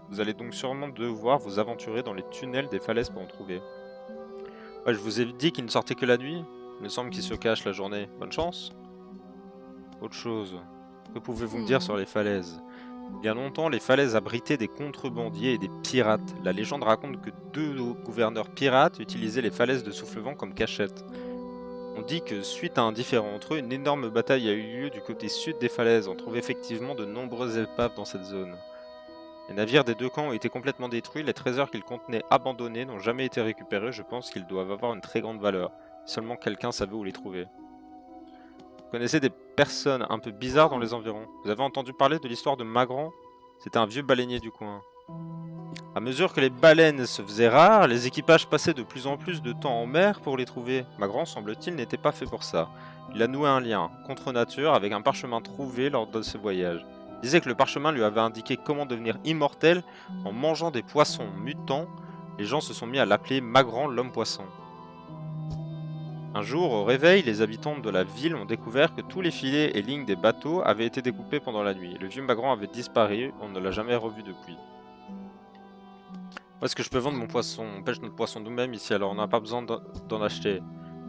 vous allez donc sûrement devoir vous aventurer dans les tunnels des falaises pour en trouver. Ouais, je vous ai dit qu'ils ne sortaient que la nuit. Il me semble qu'ils se cachent la journée. Bonne chance. Autre chose. Que pouvez-vous me dire sur les falaises? Il y a longtemps, les falaises abritaient des contrebandiers et des pirates. La légende raconte que deux gouverneurs pirates utilisaient les falaises de Soufflevent comme cachette. On dit que suite à un différend entre eux, une énorme bataille a eu lieu du côté sud des falaises. On trouve effectivement de nombreuses épaves dans cette zone. Les navires des deux camps ont été complètement détruits, les trésors qu'ils contenaient abandonnés n'ont jamais été récupérés, je pense qu'ils doivent avoir une très grande valeur. Seulement quelqu'un savait où les trouver. Vous connaissez des personnes un peu bizarres dans les environs? Vous avez entendu parler de l'histoire de Magran? C'était un vieux baleinier du coin. À mesure que les baleines se faisaient rares, les équipages passaient de plus en plus de temps en mer pour les trouver. Magran, semble-t-il, n'était pas fait pour ça. Il a noué un lien, contre nature, avec un parchemin trouvé lors de ses voyages. Il disait que le parchemin lui avait indiqué comment devenir immortel en mangeant des poissons mutants. Les gens se sont mis à l'appeler Magran l'homme-poisson. Un jour, au réveil, les habitants de la ville ont découvert que tous les filets et lignes des bateaux avaient été découpés pendant la nuit. Le vieux Magran avait disparu, on ne l'a jamais revu depuis. Où est-ce que je peux vendre mon poisson? On pêche notre poisson nous-mêmes ici, alors on n'a pas besoin d'en acheter.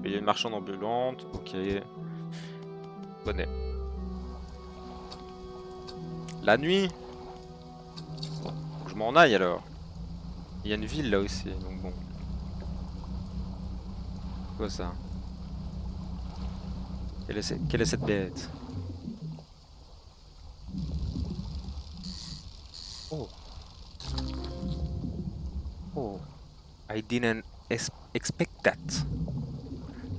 Il y a une marchande ambulante, ok. Bonnet. La nuit? Faut que je m'en aille alors. Il y a une ville là aussi, donc bon. Quoi ça? Quelle est cette bête? Oh. Oh. I didn't expect that.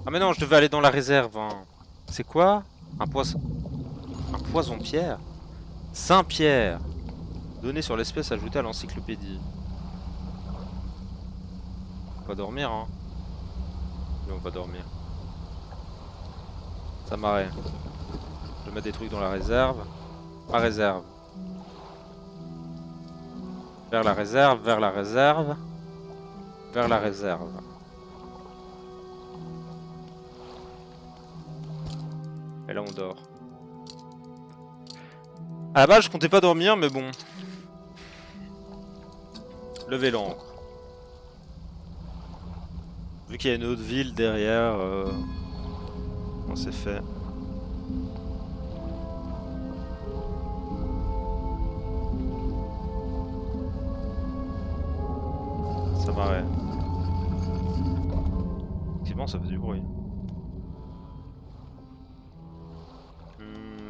Ah mais non, je devais aller dans la réserve. Hein. C'est quoi? Un poison... Un poison-pierre? Saint-Pierre. Données sur l'espèce ajoutée à l'encyclopédie. On va dormir, hein. Mais on va dormir. Ça m'arrête. Je vais mettre des trucs dans la réserve. Ma réserve. Vers la réserve, vers la réserve. Vers la réserve. Et là on dort. À la base je comptais pas dormir mais bon. Levez l'ancre. Vu qu'il y a une autre ville derrière, on s'est fait. Ça m'arrête. Effectivement ça fait du bruit.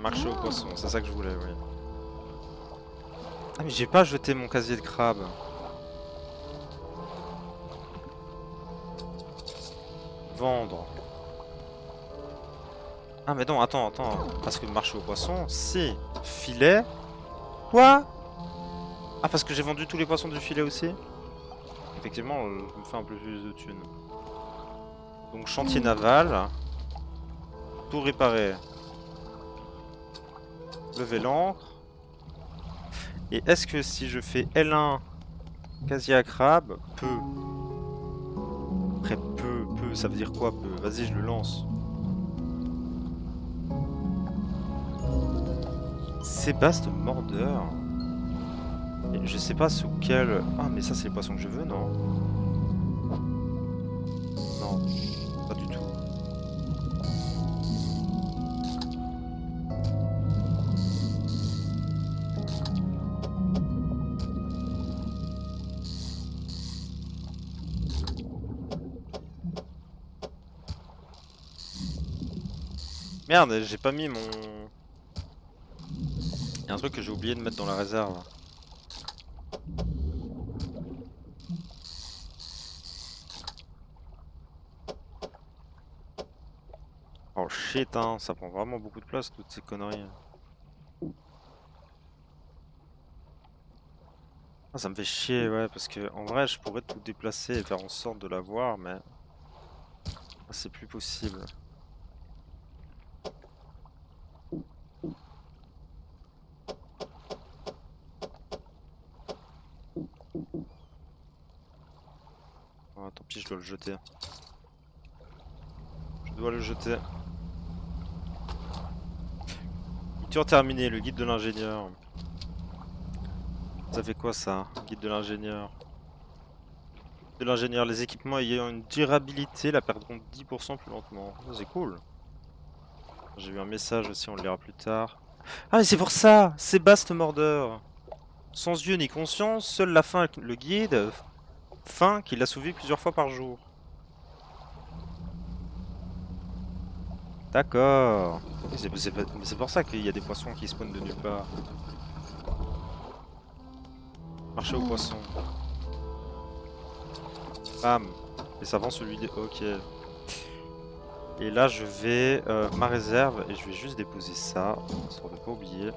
Marché aux poissons, c'est ça que je voulais, oui. Ah mais j'ai pas jeté mon casier de crabe. Vendre. Ah mais non, attends. Parce que marché aux poissons, si. Filet. Quoi? Ah parce que j'ai vendu tous les poissons du filet aussi? Effectivement, je me fais un peu plus de thunes. Donc chantier naval. Tout réparer. Lever l'ancre. Et est-ce que si je fais L1 casier à crabe, peu. Après peu, ça veut dire quoi peu? Vas-y je le lance. Sébaste mordeur. Et je sais pas sous quel... Ah mais ça c'est les poissons que je veux non? Non, pas du tout. Merde, j'ai pas mis mon... Il y a un truc que j'ai oublié de mettre dans la réserve. Oh shit hein, ça prend vraiment beaucoup de place toutes ces conneries. Ah, ça me fait chier ouais parce que en vrai je pourrais tout déplacer et faire en sorte de l'avoir mais... c'est plus possible. Oh, tant pis je dois le jeter. Je dois le jeter. Lecture terminée, le guide de l'ingénieur. Ça fait quoi ça? Guide de l'ingénieur. De l'ingénieur, les équipements ayant une durabilité la perdront 10% plus lentement. Oh, c'est cool. J'ai eu un message aussi, on le lira plus tard. Ah mais c'est pour ça! Sébaste mordeur. Sans yeux ni conscience, seule la faim le guide. Faim qu'il assouvit plusieurs fois par jour. D'accord. C'est pour ça qu'il y a des poissons qui spawnent de nulle part. Marché aux poissons. Bam. Et ça vend celui de... Ok. Et là je vais... ma réserve, et je vais juste déposer ça, histoire de pas oublier.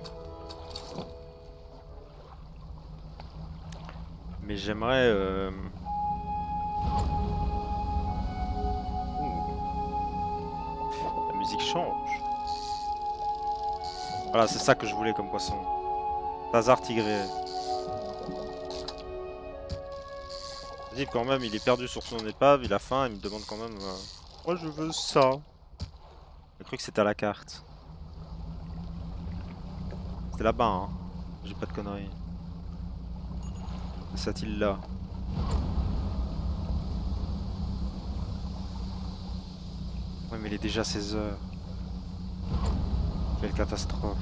Mais j'aimerais... La musique change. Voilà, c'est ça que je voulais comme poisson. Tazar tigré. Vas-y, quand même, il est perdu sur son épave, il a faim, il me demande quand même... Moi je veux ça. J'ai cru que c'était à la carte. C'était là-bas, hein. J'ai pas de conneries. C'est cette île-là. Ouais, mais il est déjà 16 h. Quelle catastrophe.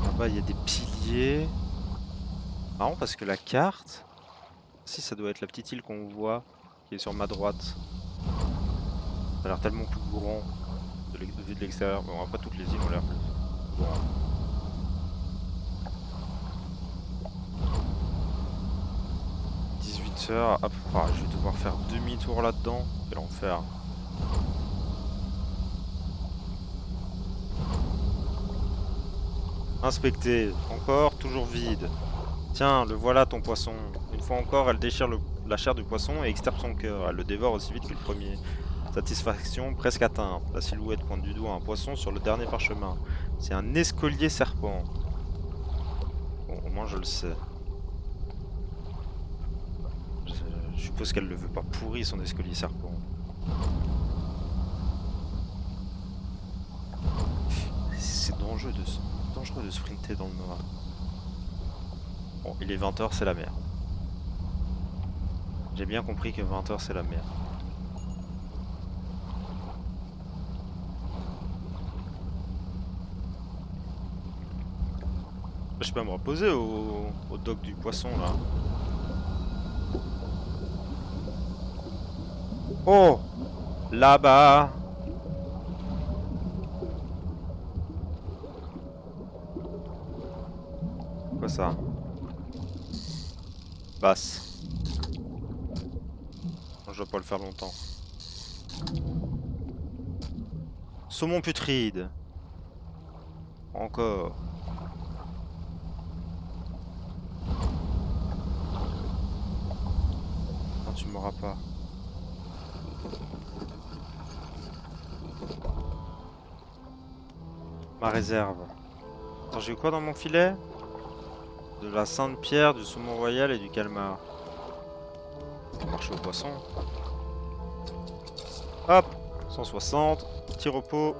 Là-bas, il y a des piliers. Marrant parce que la carte... Si, ça doit être la petite île qu'on voit, qui est sur ma droite. Ça a l'air tellement plus grand de l'extérieur. Bon, après, toutes les îles ont l'air plus grandes. Hop, ah, je vais devoir faire demi-tour là-dedans. Quel enfer. Inspecter. Encore, toujours vide. Tiens, le voilà ton poisson. Une fois encore, elle déchire la chair du poisson et extirpe son cœur. Elle le dévore aussi vite que le premier. Satisfaction presque atteinte. La silhouette pointe du doigt un poisson sur le dernier parchemin. C'est un escolier serpent. Bon, au moins je le sais. Je suppose qu'elle ne le veut pas pourri son escalier serpent. dangereux de sprinter dans le noir. Bon, il est 20h, c'est la merde. J'ai bien compris que 20h, c'est la merde. Je peux me reposer au dock du poisson là. Oh! Là-bas! Quoi ça? Basse. Je dois pas le faire longtemps. Saumon putride. Encore. Non, tu m'auras pas. Ma réserve. Attends, j'ai eu quoi dans mon filet? De la sainte pierre, du saumon royal et du calmar. Marché au poisson. Hop, 160, petit repos.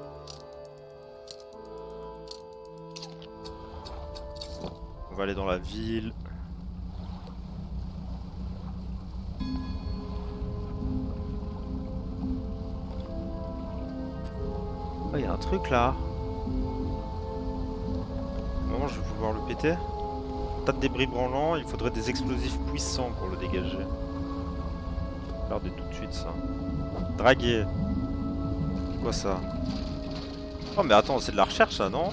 On va aller dans la ville. Oh, il y a un truc là. Moment, je vais pouvoir le péter. Tas de débris branlants, il faudrait des explosifs puissants pour le dégager. Regardez tout de suite ça. Draguer. C'est quoi ça? Oh mais attends, c'est de la recherche ça, non?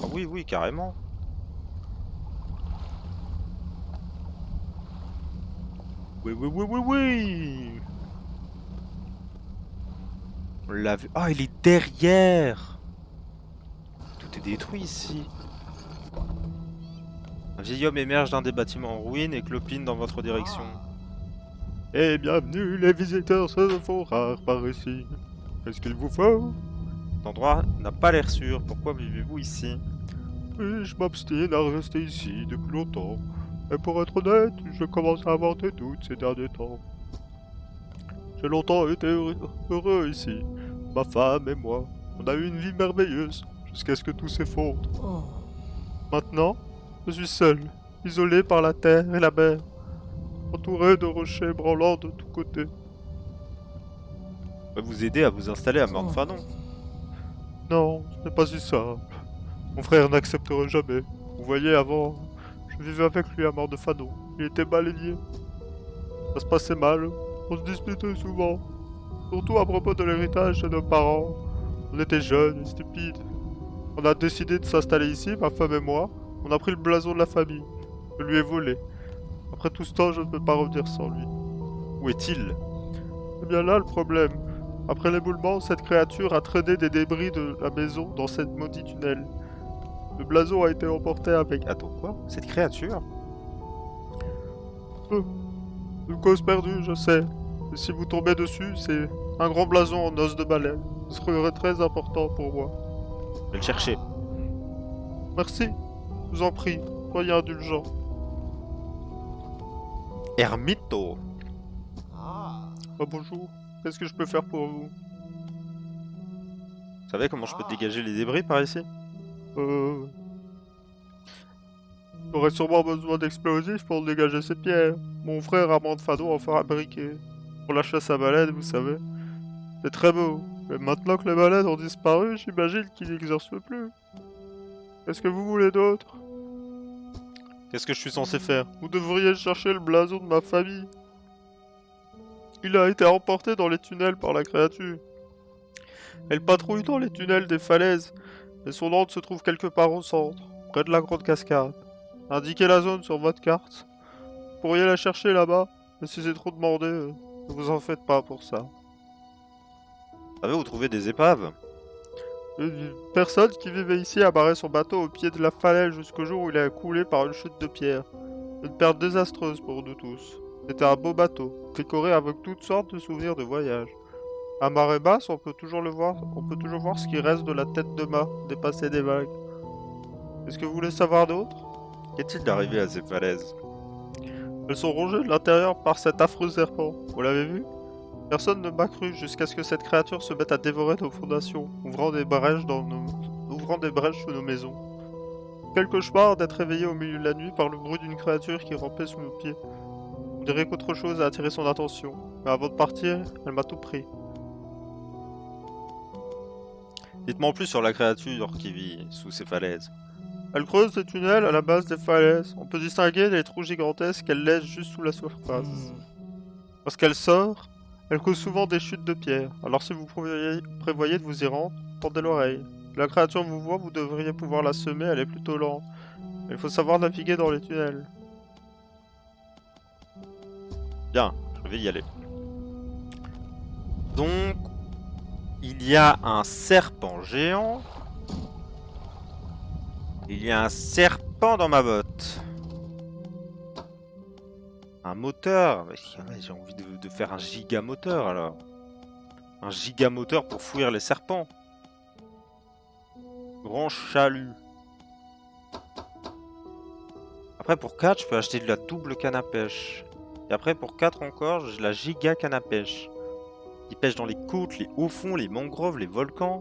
Ah oui, oui, carrément. Oui, oui, oui, oui, oui. On l'a vu. Ah, il est derrière. Tout est détruit ici. Un vieil homme émerge d'un des bâtiments en ruine et clopine dans votre direction. Et bienvenue, les visiteurs se font rares par ici. Qu'est-ce qu'il vous faut? Cet endroit n'a pas l'air sûr. Pourquoi vivez-vous ici? Oui, je m'obstine à rester ici depuis longtemps. Et pour être honnête, je commence à avoir des doutes ces derniers temps. J'ai longtemps été heureux ici. Ma femme et moi. On a eu une vie merveilleuse, jusqu'à ce que tout s'effondre. Maintenant, je suis seul, isolé par la terre et la mer, entouré de rochers branlants de tous côtés. Je vais vous aider à vous installer à Mordfanon. Non, ce n'est pas si simple. Mon frère n'accepterait jamais. Vous voyez, avant, je vivais avec lui à Mordfanon. Il était mal lié. Ça se passait mal. On se disputait souvent. Surtout à propos de l'héritage de nos parents. On était jeunes et stupides. On a décidé de s'installer ici, ma femme et moi. On a pris le blason de la famille. Je lui ai volé. Après tout ce temps, je ne peux pas revenir sans lui. Où est-il? Eh bien là, le problème. Après l'éboulement, cette créature a traîné des débris de la maison dans cette maudit tunnel. Le blason a été emporté avec... Attends, quoi? Cette créature? Une cause perdue, je sais. Et si vous tombez dessus, c'est un grand blason en os de baleine. Ce serait très important pour moi. Je vais le chercher. Merci. Je vous en prie. Soyez indulgent. Ermito. Ah, bonjour. Qu'est-ce que je peux faire pour vous? Vous savez comment je peux dégager les débris par ici? J'aurais sûrement besoin d'explosifs pour dégager ces pierres. Mon frère Armand Fado en fera briquer. Pour la chasse à baleines, vous savez. C'est très beau. Mais maintenant que les baleines ont disparu, j'imagine qu'ils n'exercent plus. Qu'est-ce que vous voulez d'autre? Qu'est-ce que je suis censé faire? Vous devriez chercher le blason de ma famille. Il a été emporté dans les tunnels par la créature. Elle patrouille dans les tunnels des falaises, et son ordre se trouve quelque part au centre, près de la grande cascade. Indiquez la zone sur votre carte. Vous pourriez la chercher là-bas, mais si c'est trop demandé, ne vous en faites pas pour ça. Avez-vous trouvé des épaves? Une personne qui vivait ici a barré son bateau au pied de la falaise jusqu'au jour où il a coulé par une chute de pierre. Une perte désastreuse pour nous tous. C'était un beau bateau, décoré avec toutes sortes de souvenirs de voyage. À marée basse, on peut toujours voir ce qui reste de la tête de mât dépassée des vagues. Est-ce que vous voulez savoir d'autre? Qu'est-il arrivé à ces falaises? Elles sont rongées de l'intérieur par cet affreux serpent. Vous l'avez vu? Personne ne m'a cru jusqu'à ce que cette créature se mette à dévorer nos fondations, ouvrant des brèches sous nos maisons. Quel cauchemar d'être réveillé au milieu de la nuit par le bruit d'une créature qui rampait sous nos pieds. On dirait qu'autre chose a attiré son attention, mais avant de partir, elle m'a tout pris. Dites-moi en plus sur la créature qui vit sous ces falaises. Elle creuse des tunnels à la base des falaises. On peut distinguer les trous gigantesques qu'elle laisse juste sous la surface. Lorsqu'elle sort, elle cause souvent des chutes de pierre. Alors si vous prévoyez de vous y rendre, tendez l'oreille. Si la créature vous voit, vous devriez pouvoir la semer, elle est plutôt lente. Il faut savoir naviguer dans les tunnels. Bien, je vais y aller. Donc, il y a un serpent géant. Il y a un serpent dans ma botte. Un moteur. J'ai envie de faire un giga moteur alors. Un giga moteur pour fuir les serpents. Grand chalut. Après pour 4, je peux acheter de la double canne à pêche. Et après pour 4 encore, j'ai la giga canne à pêche. Qui pêche dans les côtes, les hauts fonds, les mangroves, les volcans.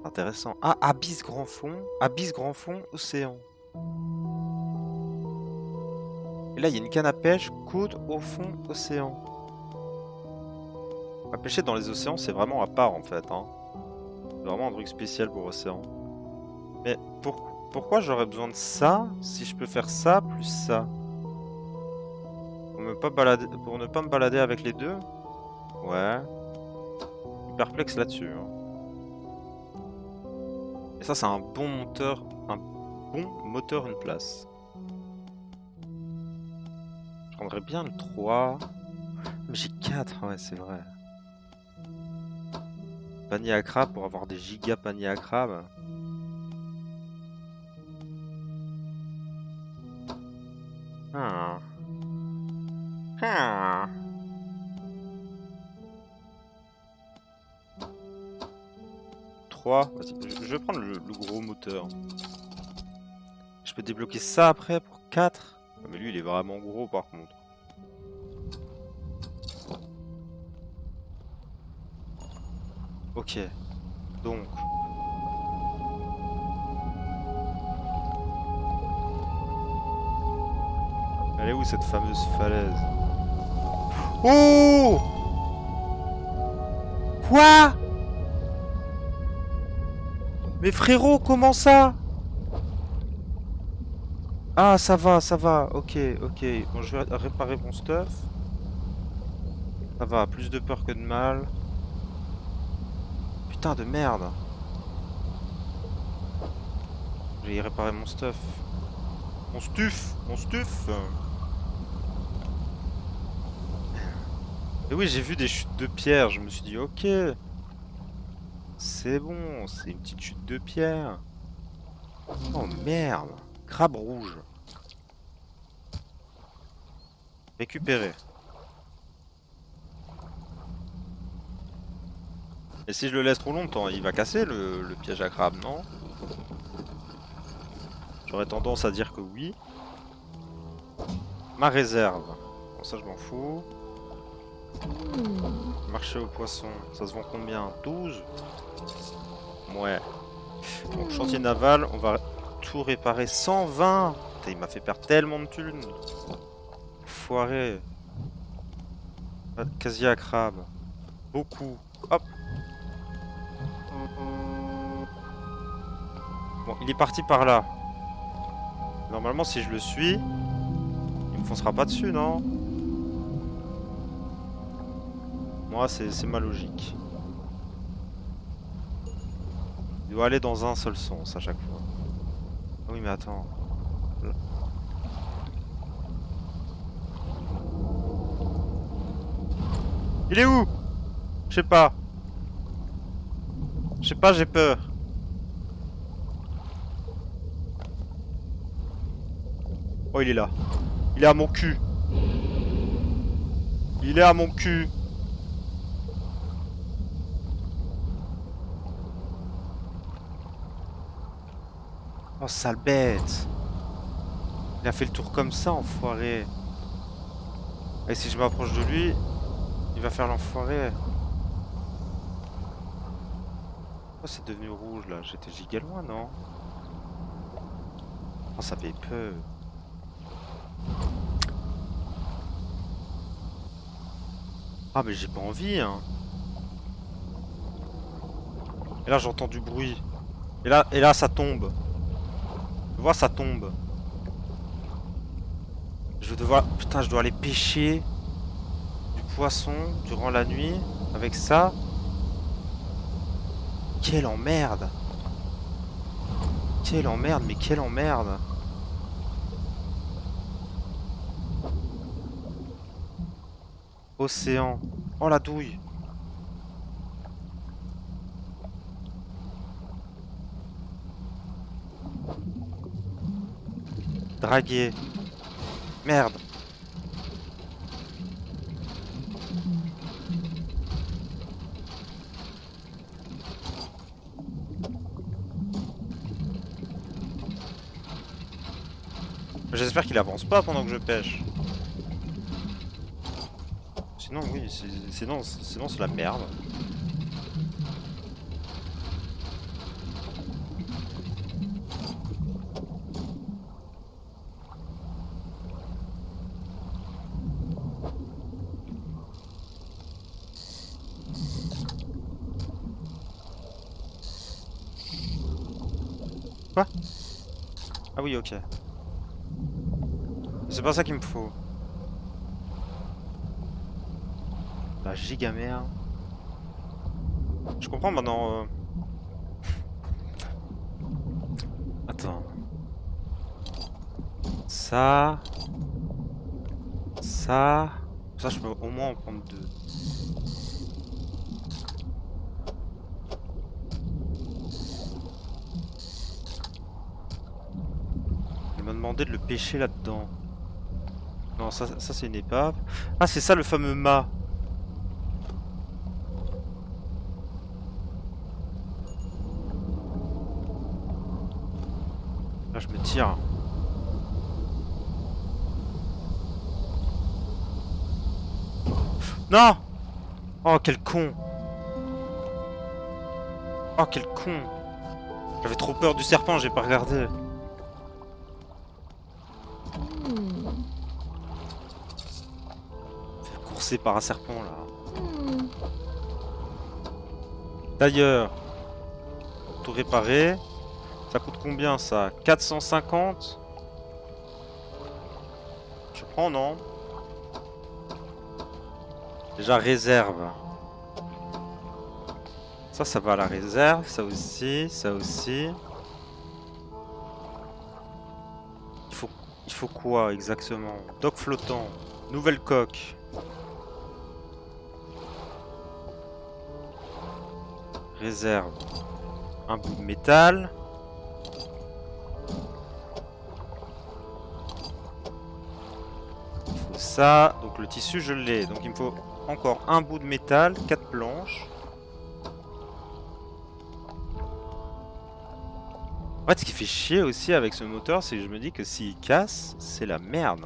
Intéressant. Ah, abysse grand fond, océan. Et là, il y a une canne à pêche, côte, au fond, océan. À pêcher dans les océans, c'est vraiment à part en fait. Hein. C'est vraiment un truc spécial pour océan. Mais pourquoi j'aurais besoin de ça si je peux faire ça plus ça? Pour ne pas me balader avec les deux? Ouais. Je suis perplexe là-dessus. Hein. Et ça, c'est un bon moteur. Un bon moteur, une place. Je prendrais bien le 3. Mais j'ai 4, ouais, c'est vrai. Panier à crabe pour avoir des giga paniers à crabe. Ah. Ah. Je vais prendre le gros moteur. Je peux débloquer ça après pour 4. Ah, mais lui il est vraiment gros par contre. Ok. Donc. Elle est où cette fameuse falaise? Oh! Quoi? Mais frérot, comment ça? Ah, ça va, ok, ok. Bon, je vais réparer mon stuff. Ça va, plus de peur que de mal. Putain de merde. Je vais y réparer mon stuff. Mon stuff. Et oui, j'ai vu des chutes de pierre, je me suis dit, ok. C'est bon, c'est une petite chute de pierre. Oh merde. Crabe rouge. Récupérer. Et si je le laisse trop longtemps, il va casser le piège à crabe, non? J'aurais tendance à dire que oui. Ma réserve. Bon, ça je m'en fous. Marché aux poissons. Ça se vend combien? 12? Ouais. Donc chantier naval, on va tout réparer. 120. Putain, il m'a fait perdre tellement de thunes. Foiré. Casier à crabe. Beaucoup. Hop. Bon, il est parti par là. Normalement, si je le suis, il me foncera pas dessus, non? Moi, c'est ma logique. Il doit aller dans un seul sens à chaque fois. Ah oui, mais attends. Là. Il est où? Je sais pas. Je sais pas, j'ai peur. Oh, il est là. Il est à mon cul. Il est à mon cul. Oh, sale bête. Il a fait le tour comme ça, enfoiré. Et si je m'approche de lui... Il va faire l'enfoiré. Pourquoi c'est devenu rouge là? J'étais giga loin, non? Oh, ça fait peur. Ah, mais j'ai pas envie, hein. Et là, j'entends du bruit. Et là, ça tombe. Tu vois, ça tombe. Je vais devoir... Putain, je dois aller pêcher du poisson durant la nuit avec ça. Quelle emmerde! Quelle emmerde, mais quelle emmerde! Océan. Oh la douille! Draguer. Merde! J'espère qu'il avance pas pendant que je pêche. Sinon, oui, sinon c'est la merde. Quoi? Ah oui, ok. C'est pas ça qu'il me faut. La giga merde. Je comprends maintenant. Attends. Ça. Ça. Ça, je peux au moins en prendre deux. Il m'a demandé de le pêcher là-dedans. Non, ça c'est une épave. Ah, c'est ça le fameux mât. Là, je me tire. Non! Oh, quel con! Oh, quel con! J'avais trop peur du serpent, j'ai pas regardé. Fait courser par un serpent, là. D'ailleurs, pour tout réparer, ça coûte combien, ça? 450? Je prends, non? Déjà, réserve. Ça va à la réserve. Ça aussi, ça aussi. Il faut quoi, exactement? Dock flottant. Nouvelle coque. Réserve. Un bout de métal. Il faut ça. Donc le tissu, je l'ai. Donc il me faut encore un bout de métal. 4 planches. En fait, ce qui fait chier aussi avec ce moteur, c'est que je me dis que s'il casse, c'est la merde.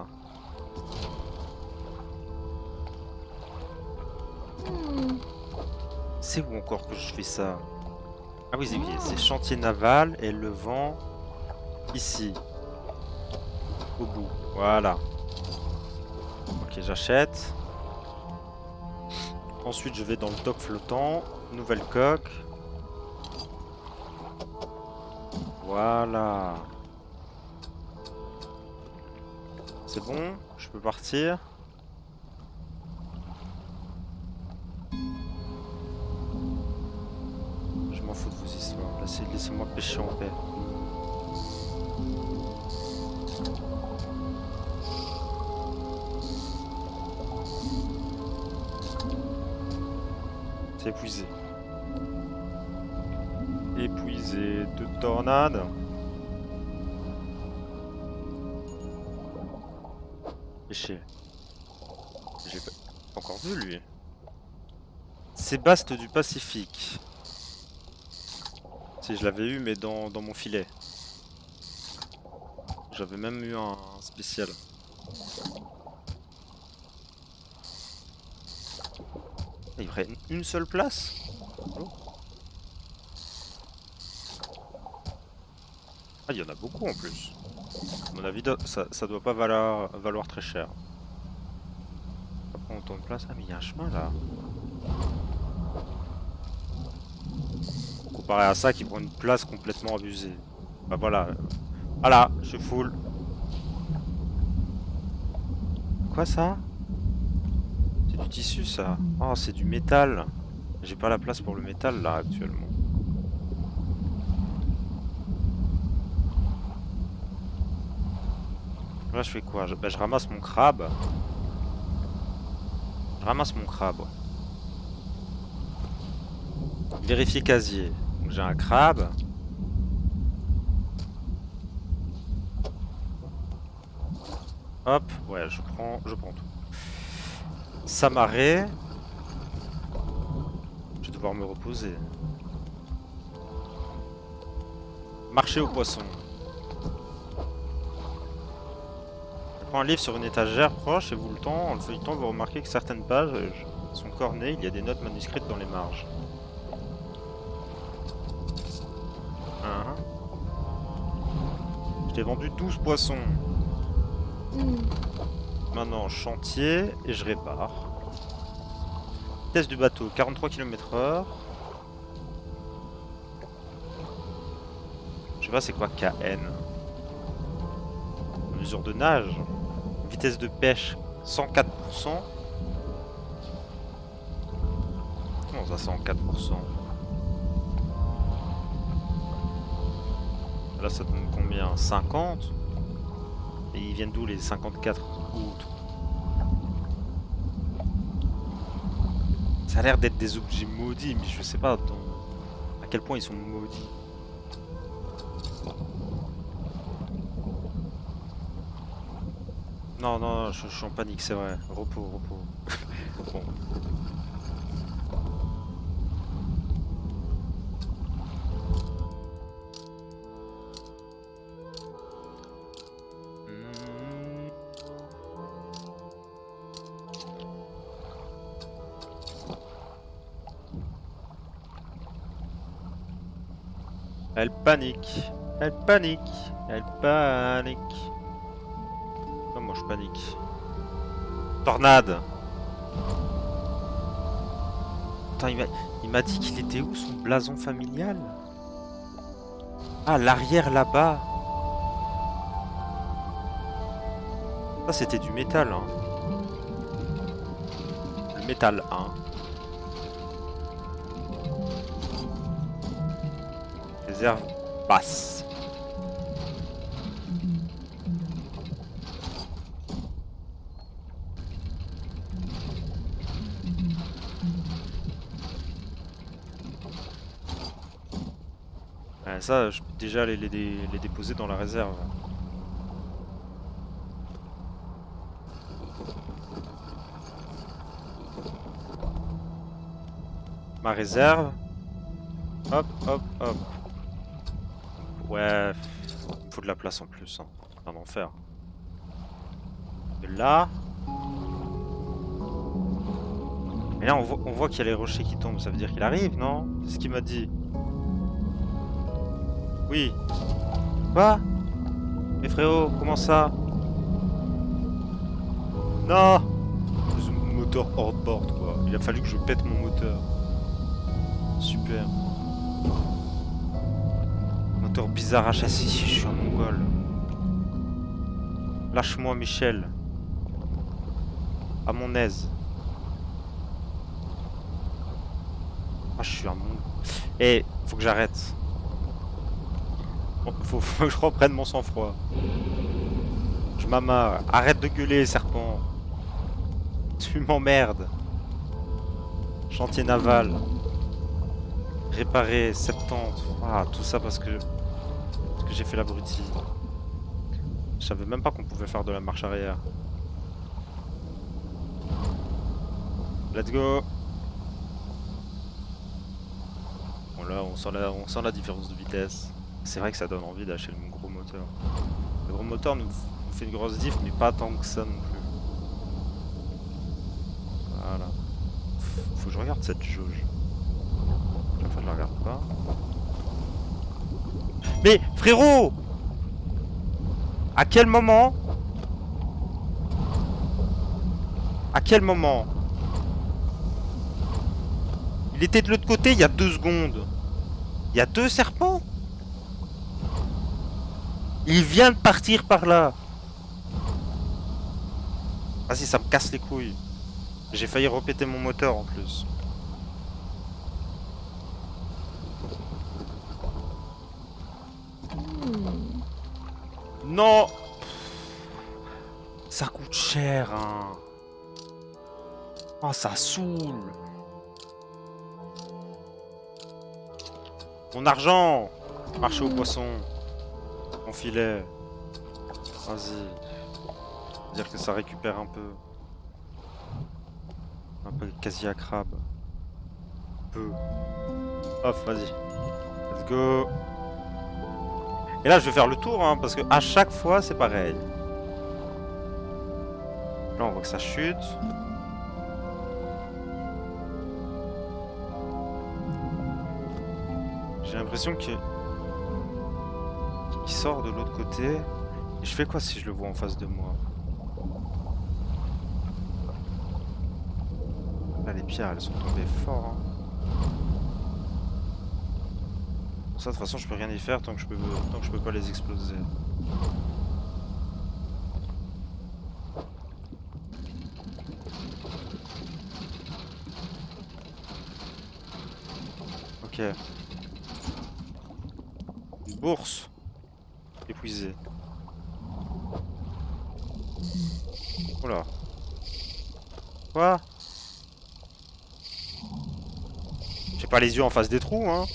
C'est où encore que je fais ça? Ah oui, c'est chantier naval et le vent ici. Au bout. Voilà. Ok, j'achète. Ensuite, je vais dans le dock flottant. Nouvelle coque. Voilà. C'est bon, je peux partir. Je m'en fous de vos histoires. Laissez-moi pêcher en paix. C'est épuisé. Épuisé de tornade. Pêcher. J'ai pas encore vu lui. Sébaste du Pacifique. Si je l'avais eu mais dans mon filet. J'avais même eu un spécial. Il prennent une seule place? Oh. Ah, il y en a beaucoup en plus. À mon avis, ça doit pas valoir très cher. Ça prend autant de place. Ah, mais il y a un chemin là. Comparé à ça qui prend une place complètement abusée. Bah voilà. Voilà, je suis full. Quoi ça? C'est du tissu ça? Oh, c'est du métal. J'ai pas la place pour le métal là actuellement. Là je fais quoi? Bah, je ramasse mon crabe. Je ramasse mon crabe. Vérifier casier. Donc j'ai un crabe. Hop, ouais, je prends tout. Samaré. Je vais devoir me reposer. Marché aux poissons. Je prends un livre sur une étagère proche et vous le temps, en le feuilletant, vous remarquez que certaines pages sont cornées, il y a des notes manuscrites dans les marges. Je t'ai vendu 12 poissons. Maintenant, chantier, et je répare. Vitesse du bateau, 43 km/h. Je sais pas c'est quoi KN. Mesure de nage. Vitesse de pêche, 104%. Comment ça, 104%? Là, ça donne combien? 50? Et ils viennent d'où les 54 août? Ça a l'air d'être des objets maudits, mais je sais pas à quel point ils sont maudits. Non, non, je suis en panique, c'est vrai. Repos, repos. Bon. Elle panique. Elle panique. Elle panique. Oh, moi je panique. Tornade. Attends, il m'a dit qu'il était où son blason familial? Ah, l'arrière là-bas. Ça c'était du métal. Hein. Le métal 1. Réserve basse. Ça, je peux déjà les déposer dans la réserve. Ma réserve. Hop, hop, hop. Ouais, il me faut de la place en plus. Hein. C'est un enfer. Et là... Mais là, on voit qu'il y a les rochers qui tombent. Ça veut dire qu'il arrive, non? C'est ce qu'il m'a dit. Oui. Quoi? Mais frérot, comment ça? Non! Le moteur hors de bord, quoi. Il a fallu que je pète mon moteur. Super. Moteur bizarre à châssis, je suis un mongol. Lâche-moi, Michel. À mon aise. Ah, je suis un mongol. Eh, faut que j'arrête. Faut que je reprenne mon sang-froid. Je m'amarre. Arrête de gueuler, serpent. Tu m'emmerdes. Chantier naval. Réparer, 70. Ah, tout ça parce que j'ai fait l'abruti. Je savais même pas qu'on pouvait faire de la marche arrière. Let's go. Bon là, on sent la différence de vitesse. C'est vrai que ça donne envie d'acheter le gros moteur. Le gros moteur nous fait une grosse diff, mais pas tant que ça non plus. Voilà. faut que je regarde cette jauge. Enfin, je la regarde pas. Mais frérot! À quel moment? À quel moment? Il était de l'autre côté il y a 2 secondes. Il y a 2 serpents? Il vient de partir par là. Vas-y, ça me casse les couilles. J'ai failli répéter mon moteur en plus. Non! Ça coûte cher, hein. Oh, ça saoule. Mon argent! Marché aux poissons. Mon filet. Vas-y. Dire que ça récupère un peu. Un peu quasi à crabe. Peu. Off, vas-y. Let's go. Et là, je vais faire le tour, hein, parce que à chaque fois, c'est pareil. Là, on voit que ça chute. J'ai l'impression qu'il sort de l'autre côté. Et je fais quoi si je le vois en face de moi? Là, les pierres, elles sont tombées fort. Hein. Ça, de toute façon, je peux rien y faire tant que je peux pas les exploser. Ok. Une bourse. Épuisée. Oula. Quoi? J'ai pas les yeux en face des trous, hein.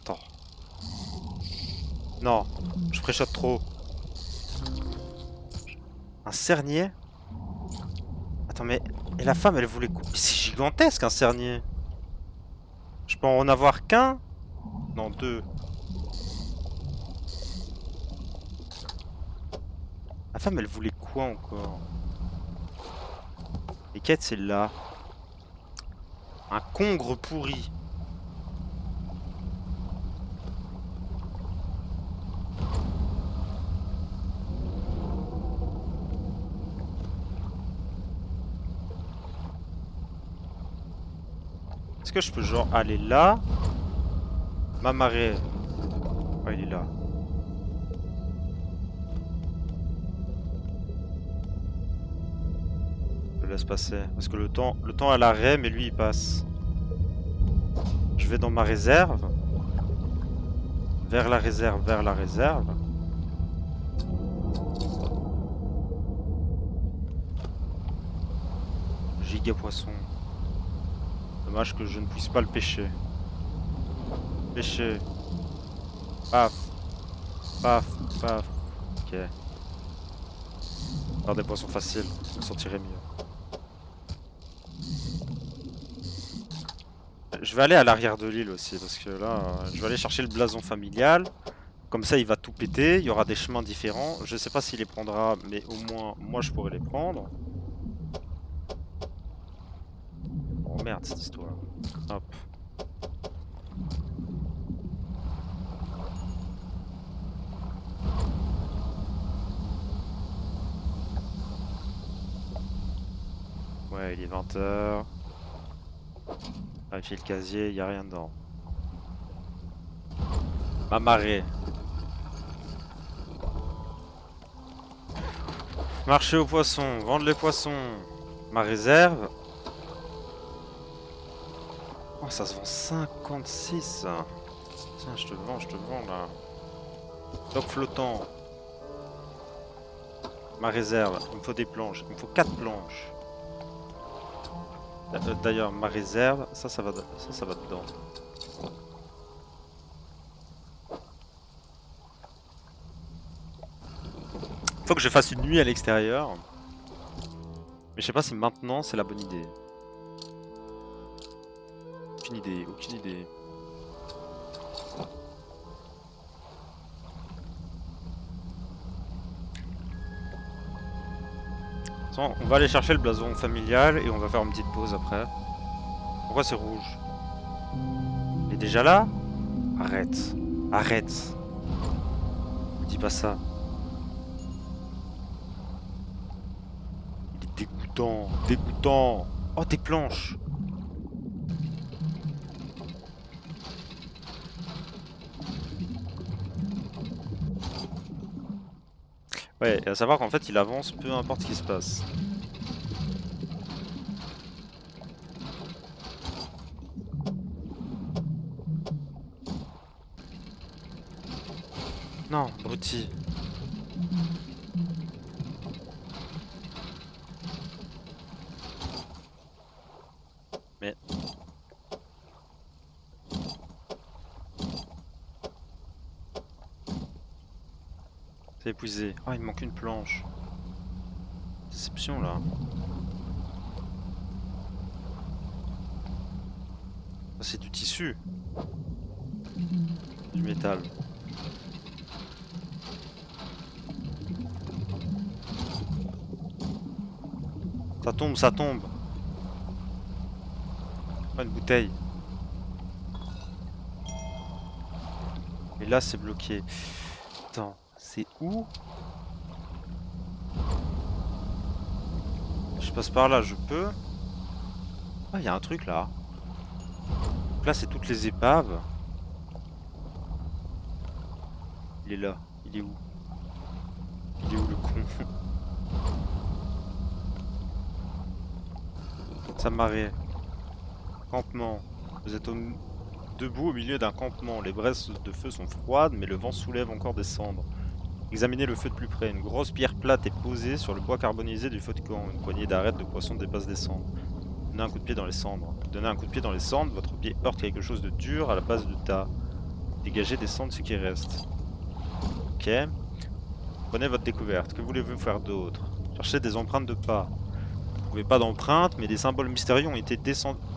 Attends. Non, je préchote trop. Un cernier? Attends, mais... Et la femme, elle voulait quoi? C'est gigantesque, un cernier. Je peux en avoir qu'un? Non, 2. La femme, elle voulait quoi encore? Les quêtes, c'est là. Un congre pourri. Est-ce que je peux genre aller là? M'amarrer. Oh, il est là. Je le laisse passer. Parce que le temps à l'arrêt, mais lui il passe. Je vais dans ma réserve. Vers la réserve, vers la réserve. Giga poisson. Dommage que je ne puisse pas le pêcher. Pêcher. Paf. Paf, paf. Ok. Faire des poissons faciles, je me sentirais mieux. Je vais aller à l'arrière de l'île aussi, parce que là, je vais aller chercher le blason familial. Comme ça, il va tout péter, il y aura des chemins différents. Je sais pas s'il les prendra, mais au moins, moi, je pourrais les prendre. Oh merde, cette histoire. Hop. Ouais, il est 20h. Vérifier le casier, il n'y a rien dedans. Ma marée. Marché aux poissons, vendre les poissons. Ma réserve. Oh, ça se vend 56. Tiens, je te vends là. Dock flottant. Ma réserve, il me faut des planches. Il me faut 4 planches. D'ailleurs, ma réserve, ça va dedans. Faut que je fasse une nuit à l'extérieur. Mais je sais pas si maintenant c'est la bonne idée. Aucune idée, aucune idée. Attends, on va aller chercher le blason familial et on va faire une petite pause après. Pourquoi c'est rouge? Il est déjà là? Arrête. Arrête. Me dis pas ça. Il est dégoûtant. Dégoûtant. Oh, des planches. Ouais, et à savoir qu'en fait il avance peu importe ce qui se passe. Non, abruti. Mais... c'est épuisé. Ah, il me manque une planche. Déception là. Ça, c'est du tissu. Du métal. Ça tombe, ça tombe. Pas une bouteille. Et là, c'est bloqué. Attends, c'est où? Je passe par là, je peux. Ah, il y a un truc là. Donc là, c'est toutes les épaves. Il est là. Il est où? Il est où le con? Ça me marrait. Campement. Vous êtes debout au milieu d'un campement. Les braises de feu sont froides, mais le vent soulève encore des cendres. Examinez le feu de plus près. Une grosse pierre plate est posée sur le bois carbonisé du feu de camp. Une poignée d'arêtes de poisson dépasse des cendres. Donnez un coup de pied dans les cendres. Donnez un coup de pied dans les cendres. Votre pied heurte quelque chose de dur à la base du tas. Dégagez des cendres ce qui reste. Ok. Prenez votre découverte. Que voulez-vous faire d'autre? Cherchez des empreintes de pas. Vous trouvez pas d'empreintes, mais des symboles mystérieux ont été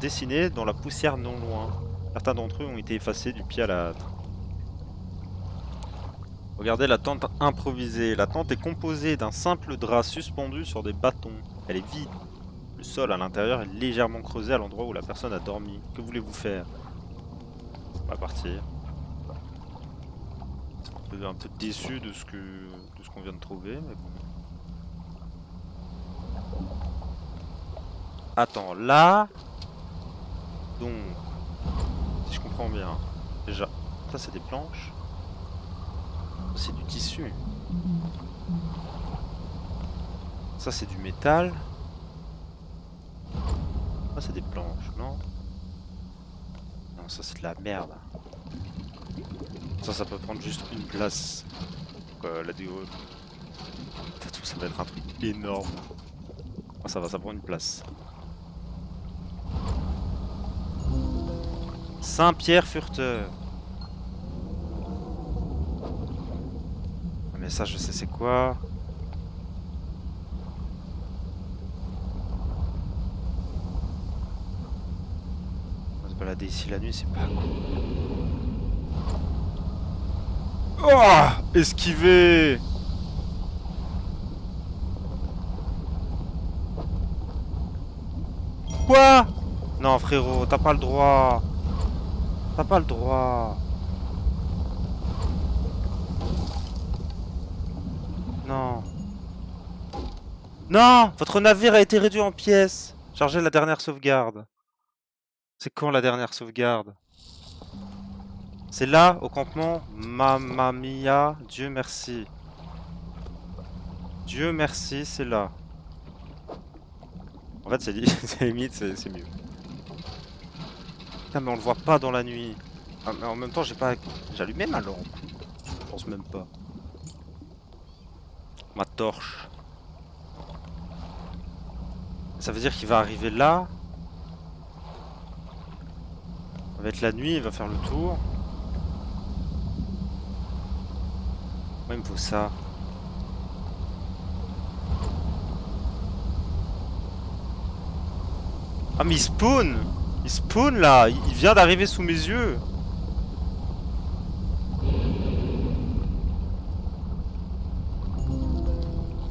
dessinés dans la poussière non loin. Certains d'entre eux ont été effacés du pied à la hâte. Regardez la tente improvisée. La tente est composée d'un simple drap suspendu sur des bâtons. Elle est vide. Le sol à l'intérieur est légèrement creusé à l'endroit où la personne a dormi. Que voulez-vous faire? On va partir. Un peu déçu de ce qu'on vient de trouver, mais bon. Attends, là... donc... si je comprends bien... déjà, ça c'est des planches. C'est du tissu. Ça c'est du métal. Ça c'est des planches, non? Non, ça c'est de la merde. Ça peut prendre juste une place. La déo... ça va être un truc énorme. Oh, ça va, ça prend une place. Saint-Pierre Furteur. Mais ça, je sais c'est quoi. On va se balader ici la nuit, c'est pas cool. Oh, esquiver. Quoi? Non frérot, t'as pas le droit. T'as pas le droit. Non. Non! Votre navire a été réduit en pièces. Chargez la dernière sauvegarde. C'est quand la dernière sauvegarde? C'est là, au campement? Mamma mia, Dieu merci. Dieu merci, c'est là. En fait, c'est limite, c'est mieux. Putain, mais on le voit pas dans la nuit. Ah, mais en même temps, j'ai allumé ma lampe. Je pense même pas. Ma torche. Ça veut dire qu'il va arriver là. Ça va être la nuit, il va faire le tour. Moi, il me faut ça. Ah, mais il spawn! Il spawn là! Il vient d'arriver sous mes yeux!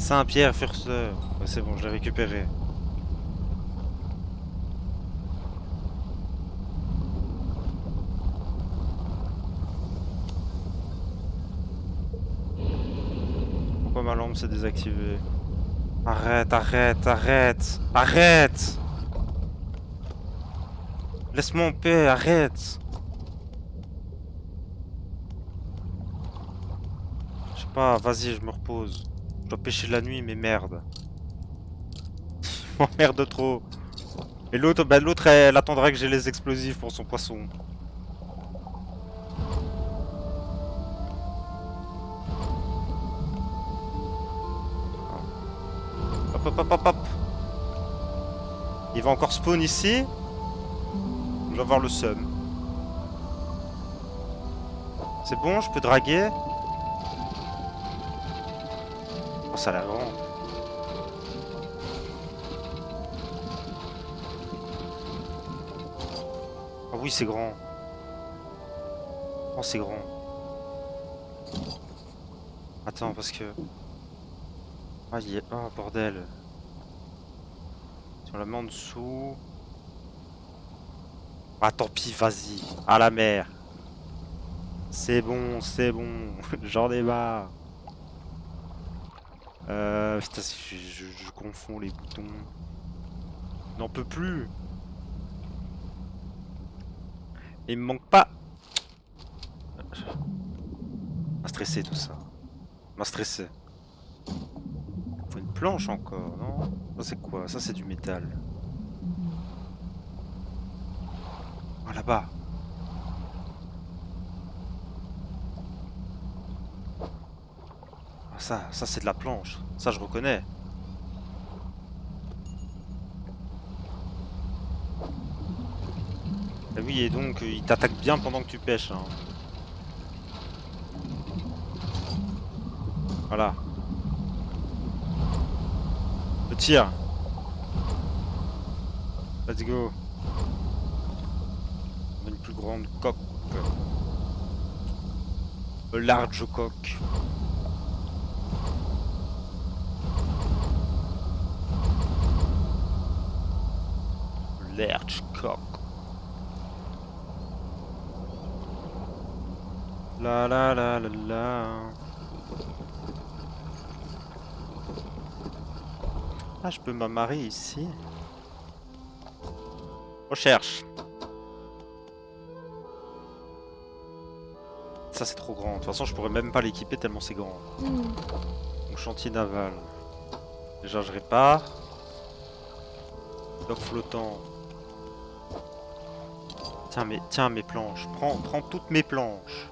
Saint-Pierre Furceur. Ouais, c'est bon, je l'ai récupéré. Pourquoi ma lampe s'est désactivée? Arrête, arrête, arrête, arrête! Laisse-moi en paix, arrête! Je sais pas, vas-y, je me repose. Je dois pêcher la nuit, mais merde. Oh merde trop. Et l'autre, bah l'autre, elle attendra que j'ai les explosifs pour son poisson. Hop, hop, hop, hop, hop. Il va encore spawn ici. Je vais avoir le seum. C'est bon, je peux draguer. Oh, ça a l'air grand. Ah oui, c'est grand. Oh, c'est grand. Attends, parce que... Ah, il y a... Oh, bordel. Si on la met en dessous... Ah, tant pis, vas-y. À la mer. C'est bon, j'en ai marre. Putain, je confonds les boutons. N'en peux plus. Il me manque pas. M'a stressé tout ça. M'a stressé. Faut une planche encore, non? Ça c'est quoi? Ça c'est du métal. Ah là-bas. Ah, ça c'est de la planche. Ça je reconnais. Et oui, et donc il t'attaque bien pendant que tu pêches. Hein. Voilà. Le tir. Let's go. On a une plus grande coque. Le large coque. Large coque. La la la la la. Ah, je peux m'amarrer ici. Recherche. Ça c'est trop grand. De toute façon, je pourrais même pas l'équiper tellement c'est grand. Donc chantier naval. Déjà, je répare. Dock flottant. Tiens mes planches. Prends toutes mes planches.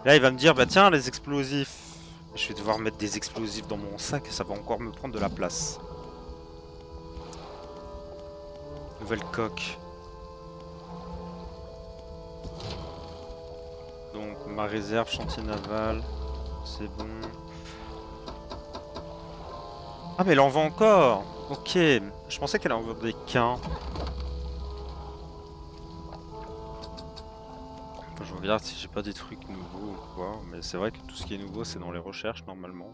Là, il va me dire, bah tiens, les explosifs. Je vais devoir mettre des explosifs dans mon sac et ça va encore me prendre de la place. Nouvelle coque. Donc, ma réserve, chantier naval. C'est bon. Ah, mais elle en vend encore. Ok. Je pensais qu'elle en vendait qu'un. Enfin, je regarde si j'ai pas des trucs nouveaux ou quoi. Mais c'est vrai que tout ce qui est nouveau, c'est dans les recherches, normalement.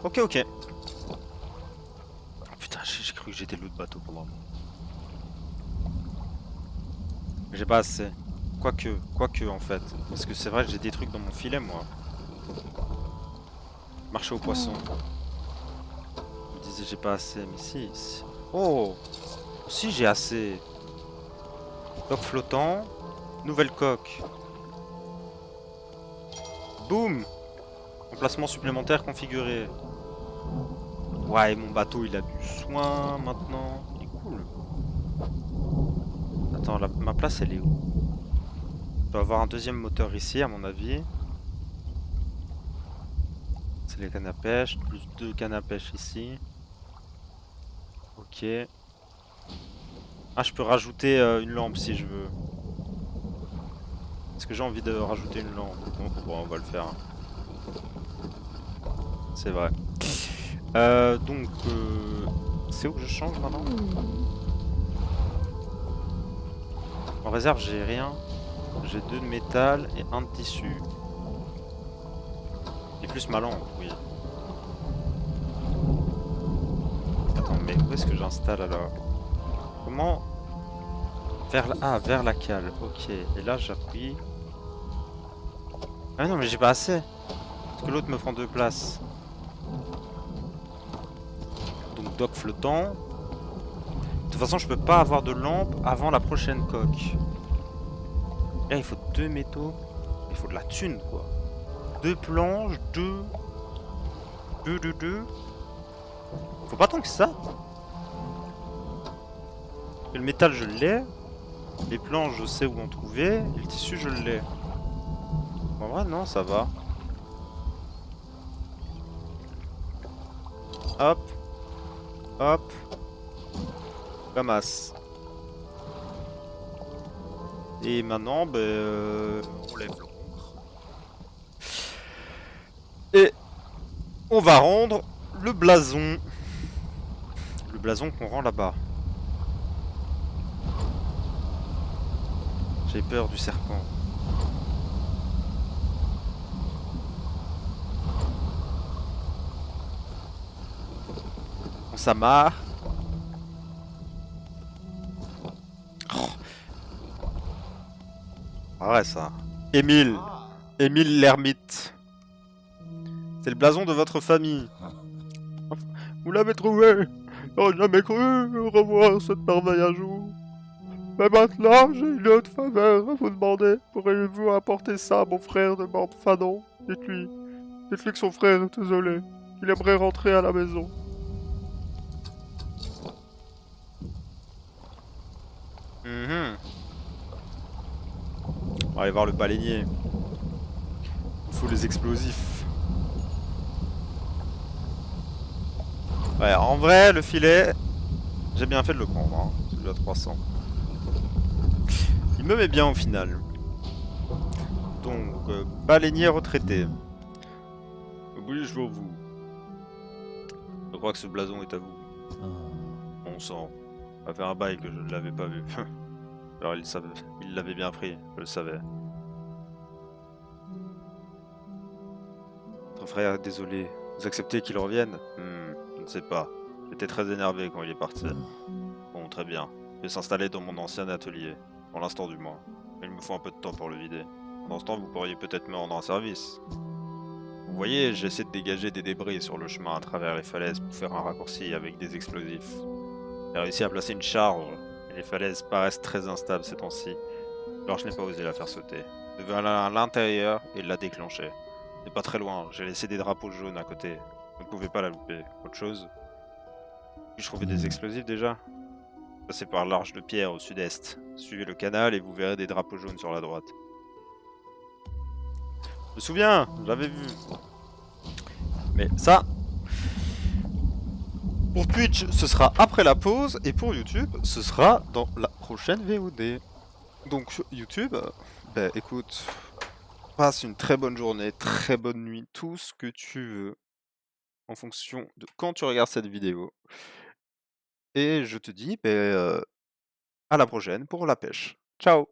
Ok, ok. Oh, putain, j'ai cru que j'étais l'autre bateau pendant un moment. Mais j'ai pas assez. Quoique en fait. Parce que c'est vrai que j'ai des trucs dans mon filet, moi. Marché aux poissons. Je me disais j'ai pas assez, mais si. Oh, si j'ai assez. Coque flottant. Nouvelle coque. Boum. Emplacement supplémentaire configuré. Ouais, mon bateau il a du soin maintenant. Il est cool. Attends, ma place elle est où? Je dois avoir un deuxième moteur ici à mon avis. C'est les cannes à pêche. Plus 2 cannes à pêche ici. Ok. Ah, je peux rajouter une lampe si je veux. Est-ce que j'ai envie de rajouter une lampe? Bon, on va le faire. Hein. C'est vrai. Donc, c'est où que je change maintenant? En réserve, j'ai rien. J'ai 2 de métal et 1 de tissu. Et plus ma lampe, oui. Attends, mais où est-ce que j'installe alors? Comment? Vers la cale, ok. Et là j'appuie. Ah non, mais j'ai pas assez. Parce que l'autre me prend 2 places. Donc dock flottant. De toute façon, je peux pas avoir de lampe avant la prochaine coque. Là, il faut 2 métaux. Il faut de la thune, quoi. 2 planches, 2. Faut pas tant que ça. Le métal, je l'ai. Les planches, je sais où en trouver. Et le tissu, je l'ai. En vrai, non, ça va. Hop. Hop. Ramasse. Et maintenant, on lève l'ombre. Et on va rendre le blason. Le blason qu'on rend là-bas. J'ai peur du serpent. On s'amarre. Oh. Ah ouais, ça. Émile. Émile l'ermite. C'est le blason de votre famille. Vous l'avez trouvé. J'aurais jamais cru revoir cette merveille un jour. Mais maintenant, j'ai une autre faveur à vous demander. Pourriez-vous apporter ça à mon frère de mort Fanon? Dites-lui. Dites-lui que son frère est désolé. Il aimerait rentrer à la maison. On va aller voir le baleinier. Il faut les explosifs. Ouais, en vrai, le filet, j'ai bien fait de le prendre, hein, celui à 300. Il me met bien au final. Donc, baleinier retraité. Oui, je veux vous. Je crois que ce blason est à vous. Bon sang. Ça va faire un bail que je ne l'avais pas vu. Alors il l'avait bien pris, je le savais. Votre frère, désolé. Vous acceptez qu'il revienne? Je ne sais pas. J'étais très énervé quand il est parti. Bon, très bien. Je vais s'installer dans mon ancien atelier. Pour l'instant du moins. Mais il me faut un peu de temps pour le vider. Pendant ce temps, vous pourriez peut-être me rendre un service. Vous voyez, j'essaie de dégager des débris sur le chemin à travers les falaises pour faire un raccourci avec des explosifs. J'ai réussi à placer une charge, et les falaises paraissent très instables ces temps-ci. Alors je n'ai pas osé la faire sauter. Je devais aller à l'intérieur et la déclencher. C'est pas très loin, j'ai laissé des drapeaux jaunes à côté. Vous ne pouvez pas la louper. Autre chose? Puis-je trouver des explosifs déjà? Passez par l'Arche de Pierre au sud-est. Suivez le canal et vous verrez des drapeaux jaunes sur la droite. Je me souviens, j'avais vu. Mais ça, pour Twitch, ce sera après la pause, et pour YouTube, ce sera dans la prochaine VOD. Donc YouTube, écoute, passe une très bonne journée, très bonne nuit, tout ce que tu veux, en fonction de quand tu regardes cette vidéo. Et je te dis à la prochaine pour la pêche. Ciao!